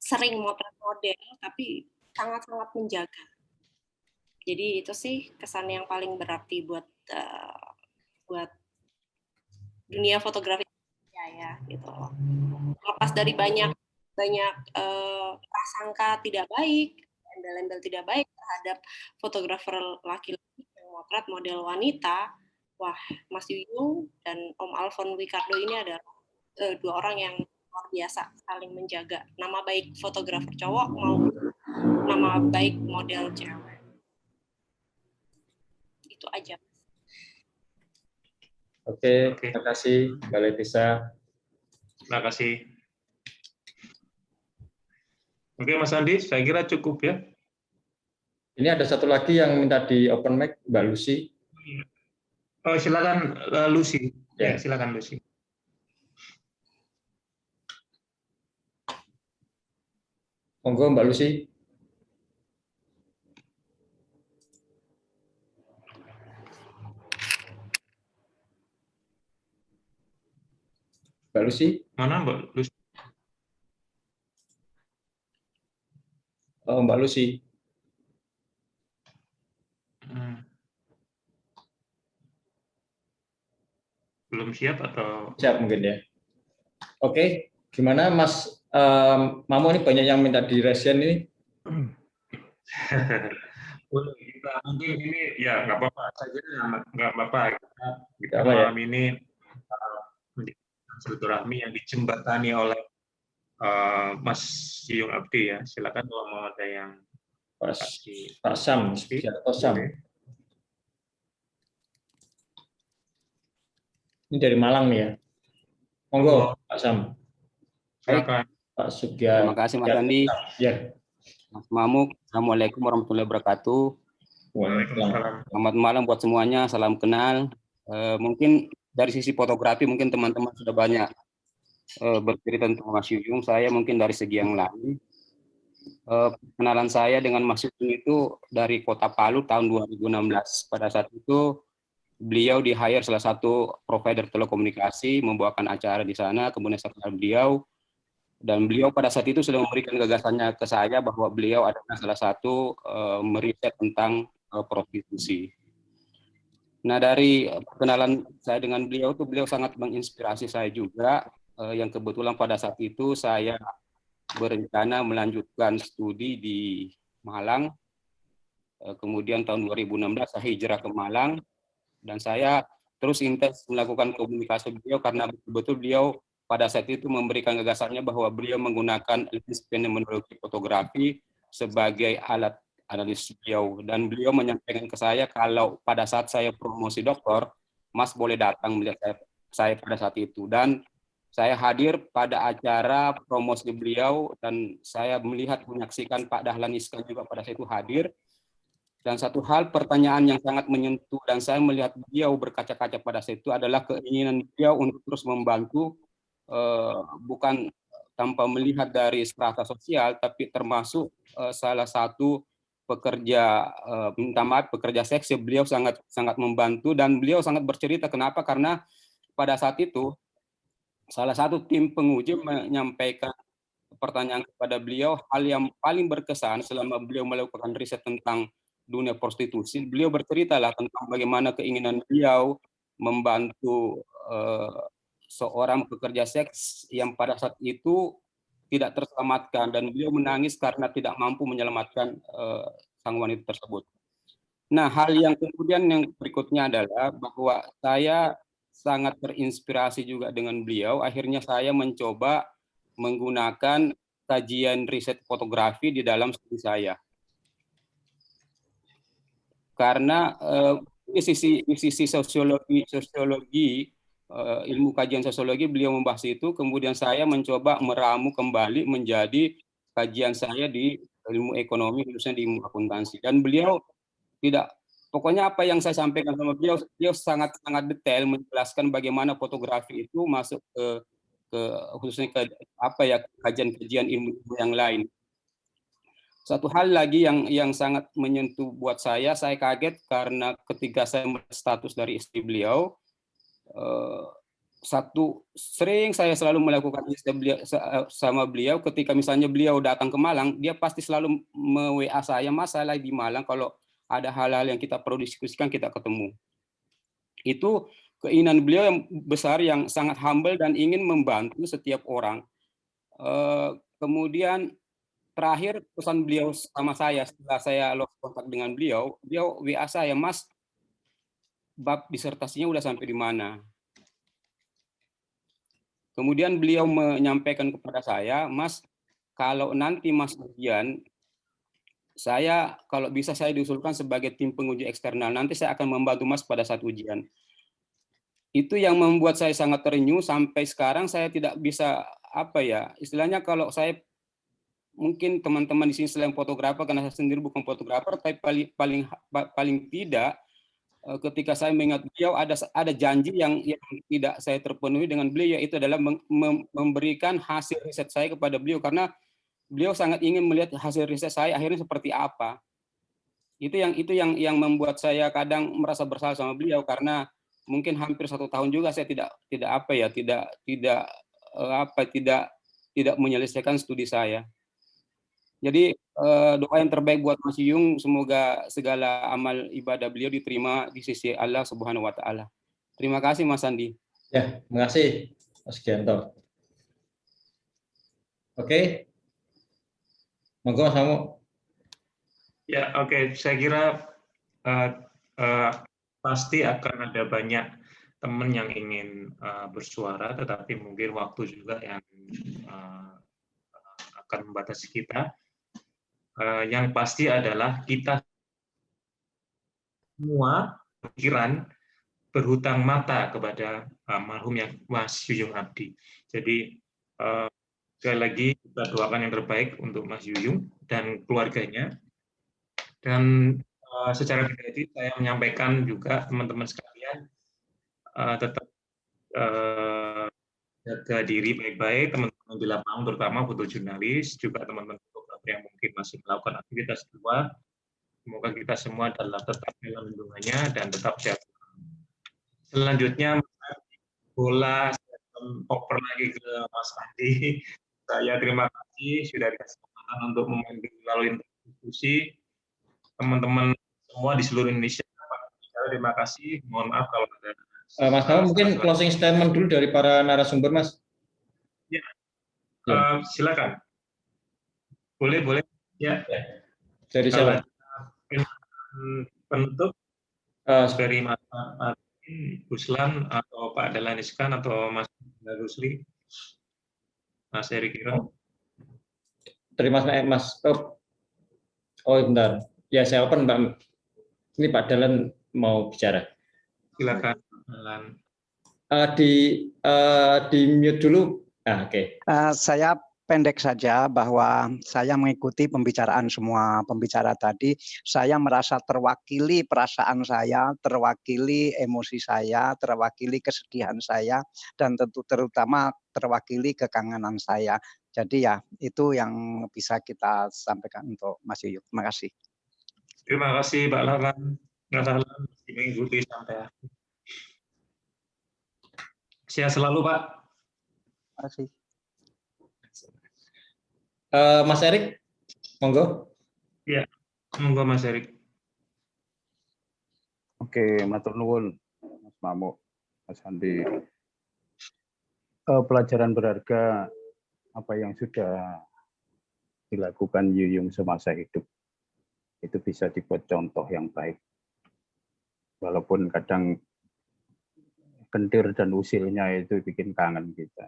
sering motret model tapi sangat-sangat menjaga. Jadi itu sih kesan yang paling berarti buat dunia fotografi ya gitu. Lepas dari banyak prasangka tidak baik, embel-embel tidak baik terhadap fotografer laki-laki yang motret model wanita, wah Mas Yuyung dan Om Alvin Ricardo ini adalah dua orang yang luar biasa saling menjaga nama baik fotografer cowok maupun nama baik model cewek. Itu aja. Oke, terima kasih Mbak Letisa. Terima kasih. Oke Mas Andi, saya kira cukup ya. Ini ada satu lagi yang minta di open mic, Mbak Lucy. Oh silakan Lucy. Ya, silakan Lucy. Monggo Mbak Lucy. Mbak Lucy? Mana Mbak Lucy? Oh, Mbak Lucy. Belum siap atau? Siap mungkin ya. Oke, gimana Mas Mamo, ini banyak yang minta di resen ini. Kita mungkin ini ya nggak apa-apa saja, nggak apa-apa kita Apa ya? malam ini silaturahmi yang dijembatani oleh Mas Yuyung Abdi ya. Silakan kalau mau ada yang Pak Sam, Pak Sam. Ini dari Malang nih ya. Monggo Pak Sam. Silakan. Pak Sugya. Terima kasih Mas Andi. Ya. Mas Mamuk, Assalamualaikum warahmatullahi wabarakatuh. Waalaikumsalam. Selamat malam buat semuanya, salam kenal. Mungkin dari sisi fotografi mungkin teman-teman sudah banyak bercerita tentang Mas Yuyung. Saya mungkin dari segi yang lain. Kenalan saya dengan Mas Yuyung itu dari Kota Palu tahun 2016. Pada saat itu beliau di-hire salah satu provider telekomunikasi membawakan acara di sana, kemudian setelah beliau, dan beliau pada saat itu sudah memberikan gagasannya ke saya bahwa beliau adalah salah satu meriset tentang prostitusi. Nah, dari perkenalan saya dengan beliau itu beliau sangat menginspirasi saya juga, yang kebetulan pada saat itu saya berencana melanjutkan studi di Malang. Kemudian tahun 2016 saya hijrah ke Malang dan saya terus intens melakukan komunikasi beliau karena betul-betul beliau pada saat itu memberikan gagasannya bahwa beliau menggunakan lens fenomenologi fotografi sebagai alat analis beliau, dan beliau menyampaikan ke saya kalau pada saat saya promosi doktor, Mas boleh datang melihat saya pada saat itu, dan saya hadir pada acara promosi beliau dan saya melihat menyaksikan Pak Dahlan Iskan juga pada saat itu hadir. Dan satu hal pertanyaan yang sangat menyentuh dan saya melihat beliau berkaca-kaca pada saat itu adalah keinginan beliau untuk terus membantu, bukan tanpa melihat dari strata sosial, tapi termasuk salah satu pekerja, minta maaf, pekerja seks. Beliau sangat membantu dan beliau sangat bercerita kenapa, karena pada saat itu salah satu tim penguji menyampaikan pertanyaan kepada beliau, hal yang paling berkesan selama beliau melakukan riset tentang dunia prostitusi. Beliau berceritalah tentang bagaimana keinginan beliau membantu seorang pekerja seks yang pada saat itu tidak terselamatkan, dan beliau menangis karena tidak mampu menyelamatkan sang wanita tersebut. Nah, hal yang kemudian yang berikutnya adalah bahwa saya sangat terinspirasi juga dengan beliau. Akhirnya saya mencoba menggunakan kajian riset fotografi di dalam studi saya. Karena di sisi sosiologi, ilmu kajian sosiologi beliau membahas itu, kemudian saya mencoba meramu kembali menjadi kajian saya di ilmu ekonomi, khususnya di ilmu akuntansi. Dan beliau tidak, pokoknya apa yang saya sampaikan sama beliau, beliau sangat detail menjelaskan bagaimana fotografi itu masuk ke khususnya ke apa ya, kajian-kajian ilmu yang lain. Satu hal lagi yang sangat menyentuh buat saya kaget karena ketika saya melihat status dari istri beliau, sering saya selalu melakukan sama beliau ketika misalnya beliau datang ke Malang, dia pasti selalu me-WA saya, Mas saya lagi di Malang, kalau ada hal-hal yang kita perlu diskusikan kita ketemu. Itu keinginan beliau yang besar, yang sangat humble dan ingin membantu setiap orang. Kemudian terakhir pesan beliau sama saya setelah saya lost kontak dengan beliau WA saya, Mas, bab disertasinya udah sampai di mana? Kemudian beliau menyampaikan kepada saya, Mas, kalau nanti Mas ujian, saya kalau bisa saya diusulkan sebagai tim penguji eksternal, nanti saya akan membantu Mas pada saat ujian. Itu yang membuat saya sangat terenyuh. Sampai sekarang saya tidak bisa, apa ya, istilahnya kalau saya, mungkin teman-teman di sini selain fotografer, karena saya sendiri bukan fotografer, tapi paling tidak ketika saya mengingat beliau ada janji yang tidak saya terpenuhi dengan beliau, yaitu adalah memberikan hasil riset saya kepada beliau, karena beliau sangat ingin melihat hasil riset saya akhirnya seperti apa. Itu yang membuat saya kadang merasa bersalah sama beliau, karena mungkin hampir 1 tahun juga saya tidak menyelesaikan studi saya. Jadi doa yang terbaik buat Mas Yuyung, semoga segala amal ibadah beliau diterima di sisi Allah Subhanahu wa taala. Terima kasih Mas Andi. Ya, terima kasih Mas Gianto. Oke. Monggo Mas Mamu. Ya, oke. Saya kira pasti akan ada banyak teman yang ingin bersuara, tetapi mungkin waktu juga yang akan membatasi kita. Yang pasti adalah kita semua pikiran berhutang mata kepada almarhum yang Mas Yuyung Abdi. Jadi sekali lagi kita doakan yang terbaik untuk Mas Yuyung dan keluarganya. Dan secara pribadi saya menyampaikan juga teman-teman sekalian tetap jaga diri baik-baik, teman-teman di lapangan terutama fotojurnalis, juga teman-teman fotografer yang mungkin masih melakukan aktivitas di luar. Semoga kita semua tetap dalam lindungannya dan tetap sehat. Selanjutnya bola oper lagi ke Mas Andi. Saya terima kasih sudah dikasih kesempatan untuk memimpin melalui diskusi. Teman-teman semua di seluruh Indonesia, terima kasih. Mohon maaf kalau ada. Mas Mamu mungkin closing statement dulu dari para narasumber, Mas. Ya, silakan. Boleh. Ya. Dari siapa? Penutup dari Mas Martin, Ruslan, atau Pak Dahlan Iskan, atau Mas Rusli, Mas Erik Iro. Dari Mas. Oh, bentar. Ya, saya open, Pak. Ini Pak Dahlan mau bicara. Silakan, Dahlan. Di mute dulu. Oke. Saya pendek saja bahwa saya mengikuti pembicaraan semua pembicara tadi. Saya merasa terwakili perasaan saya, terwakili emosi saya, terwakili kesedihan saya, dan tentu terutama terwakili kekangenan saya. Jadi ya itu yang bisa kita sampaikan untuk Mas Yuyung. Terima kasih. Terima kasih Pak Dahlan. Mas Dahlan mengikuti sampai akhir. Sehat selalu Pak. Terima kasih. Mas Erik, monggo. Ya, monggo Mas Erik. Oke, matur nuwun Mas Mamu, Mas Andi. Pelajaran berharga apa yang sudah dilakukan Yuyung semasa hidup itu bisa dibuat contoh yang baik. Walaupun kadang kentir dan usilnya itu bikin kangen kita.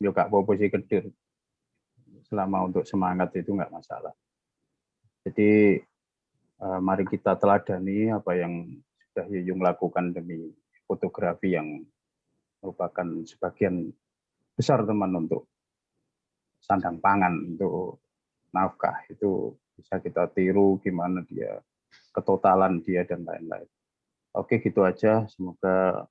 Yo gak apa-apa sih kentir. Selama untuk semangat itu nggak masalah. Jadi mari kita teladani apa yang sudah Yuyung lakukan demi fotografi yang merupakan sebagian besar teman untuk sandang pangan, untuk nafkah. Itu bisa kita tiru gimana dia, ketotalan dia dan lain-lain. Oke, gitu aja. Semoga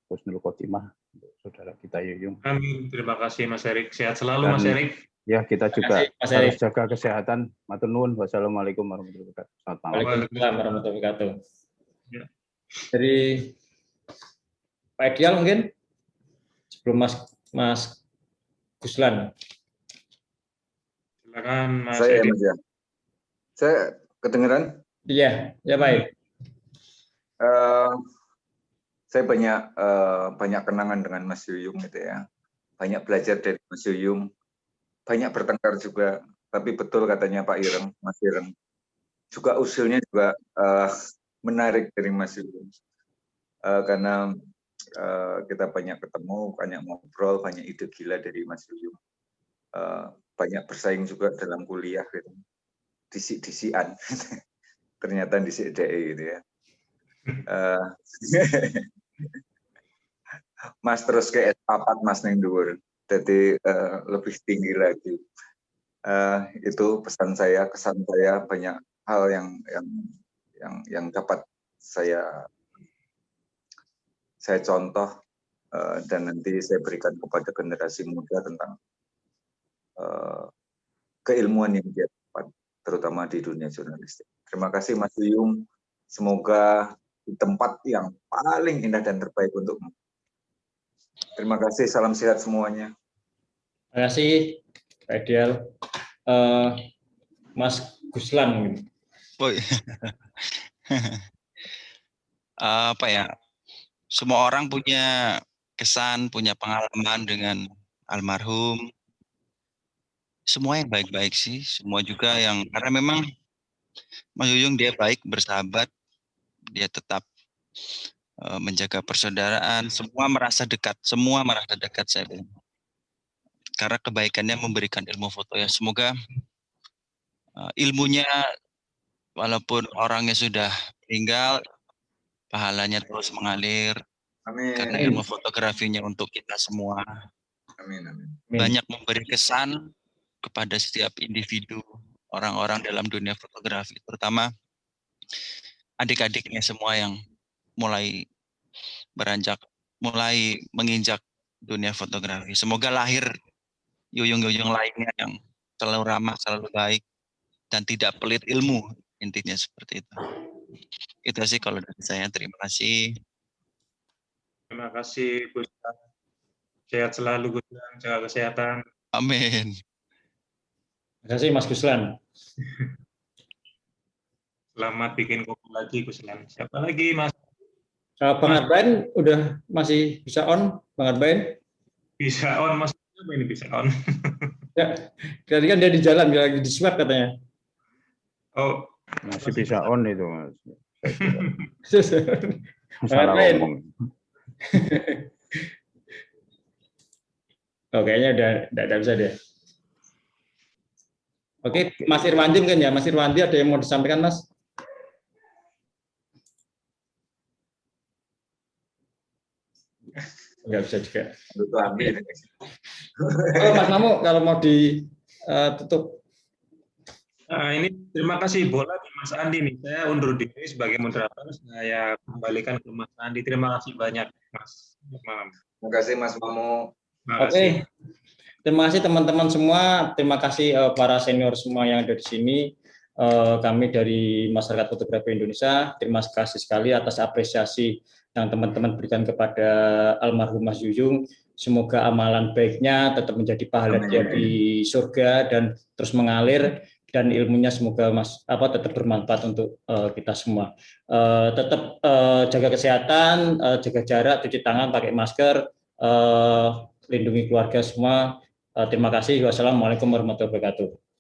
husnul khotimah untuk saudara kita Yuyung. Amin. Terima kasih Mas Erik. Sehat selalu Mas Erik. Ya, kita juga harus jaga kesehatan. Matur nuwun. Wassalamualaikum warahmatullahi wabarakatuh. Selamat malam. Waalaikumsalam warahmatullahi wabarakatuh. Dari Pak Edial mungkin sebelum Mas Guslan. Silakan Mas Saya Erik. Mas ya. Saya kedengeran? Iya, ya baik. Saya banyak kenangan dengan Mas Yuyung gitu ya. Banyak belajar dari Mas Yuyung. Banyak bertengkar juga, tapi betul katanya Pak Ireng, Mas Ireng, juga usulnya juga menarik dari Mas Yuyung, karena kita banyak ketemu, banyak ngobrol, banyak ide gila dari Mas Yuyung, banyak bersaing juga dalam kuliah gitu, disik-disian, ternyata disik DE gitu ya. Mas terus ke S4 Mas neng dhuwur. Jadi lebih tinggi lagi. Itu pesan saya, kesan saya, banyak hal yang dapat saya contoh dan nanti saya berikan kepada generasi muda tentang keilmuan yang dia dapat, terutama di dunia jurnalistik. Terima kasih Mas Yuyung. Semoga di tempat yang paling indah dan terbaik untukmu. Terima kasih, salam sehat semuanya. Terima kasih, Pak Ideal. Mas Guslan. Apa ya? Semua orang punya kesan, punya pengalaman dengan almarhum. Semua yang baik-baik sih, semua juga yang karena memang Mas Yuyung dia baik, bersahabat, dia tetap menjaga persaudaraan, semua merasa dekat saya bilang. Karena kebaikannya memberikan ilmu foto ya. Semoga ilmunya walaupun orangnya sudah meninggal, pahalanya terus mengalir. Amin. Karena ilmu fotografinya untuk kita semua. Amin, amin. Banyak memberi kesan kepada setiap individu, orang-orang dalam dunia fotografi, terutama adik-adiknya semua yang mulai menginjak dunia fotografi. Semoga lahir Yuyung-Yuyung lainnya yang selalu ramah, selalu baik, dan tidak pelit ilmu, intinya seperti itu. Itu sih kalau dari saya. Terima kasih. Terima kasih Gus. Sehat selalu Gus, jaga kesehatan. Amin. Terima kasih Mas Guslan. Selamat bikin kopi lagi Guslan. Siapa lagi Mas? Bang Arbain udah masih bisa on, Bang Arbain? Bisa on, Mas. Ini bisa on. Ya, tadi kan dia di jalan, dia lagi di swab katanya. Oh, masih bisa on itu Mas. Salah ngomong. Oh, kayaknya udah bisa deh. Oke, Mas Irwandi mungkin ya. Mas Irwandi ada yang mau disampaikan, Mas? Enggak bisa juga. Oh, Mas Mamu, kalau mau ditutup. Ini terima kasih bola di Mas Andi nih. Saya undur diri sebagai moderator. Saya kembalikan ke Mas Andi. Terima kasih banyak, Mas. Malam. Terima kasih, Mas Mamu. Oke. Terima kasih teman-teman semua. Terima kasih para senior semua yang ada di sini. Kami dari Masyarakat Fotografi Indonesia, terima kasih sekali atas apresiasi yang teman-teman berikan kepada almarhum Mas Yuyung. Semoga amalan baiknya tetap menjadi pahala dia di surga dan terus mengalir, dan ilmunya semoga tetap bermanfaat untuk kita semua. Tetap jaga kesehatan, jaga jarak, cuci tangan, pakai masker, lindungi keluarga semua. Terima kasih. Wassalamualaikum warahmatullahi wabarakatuh.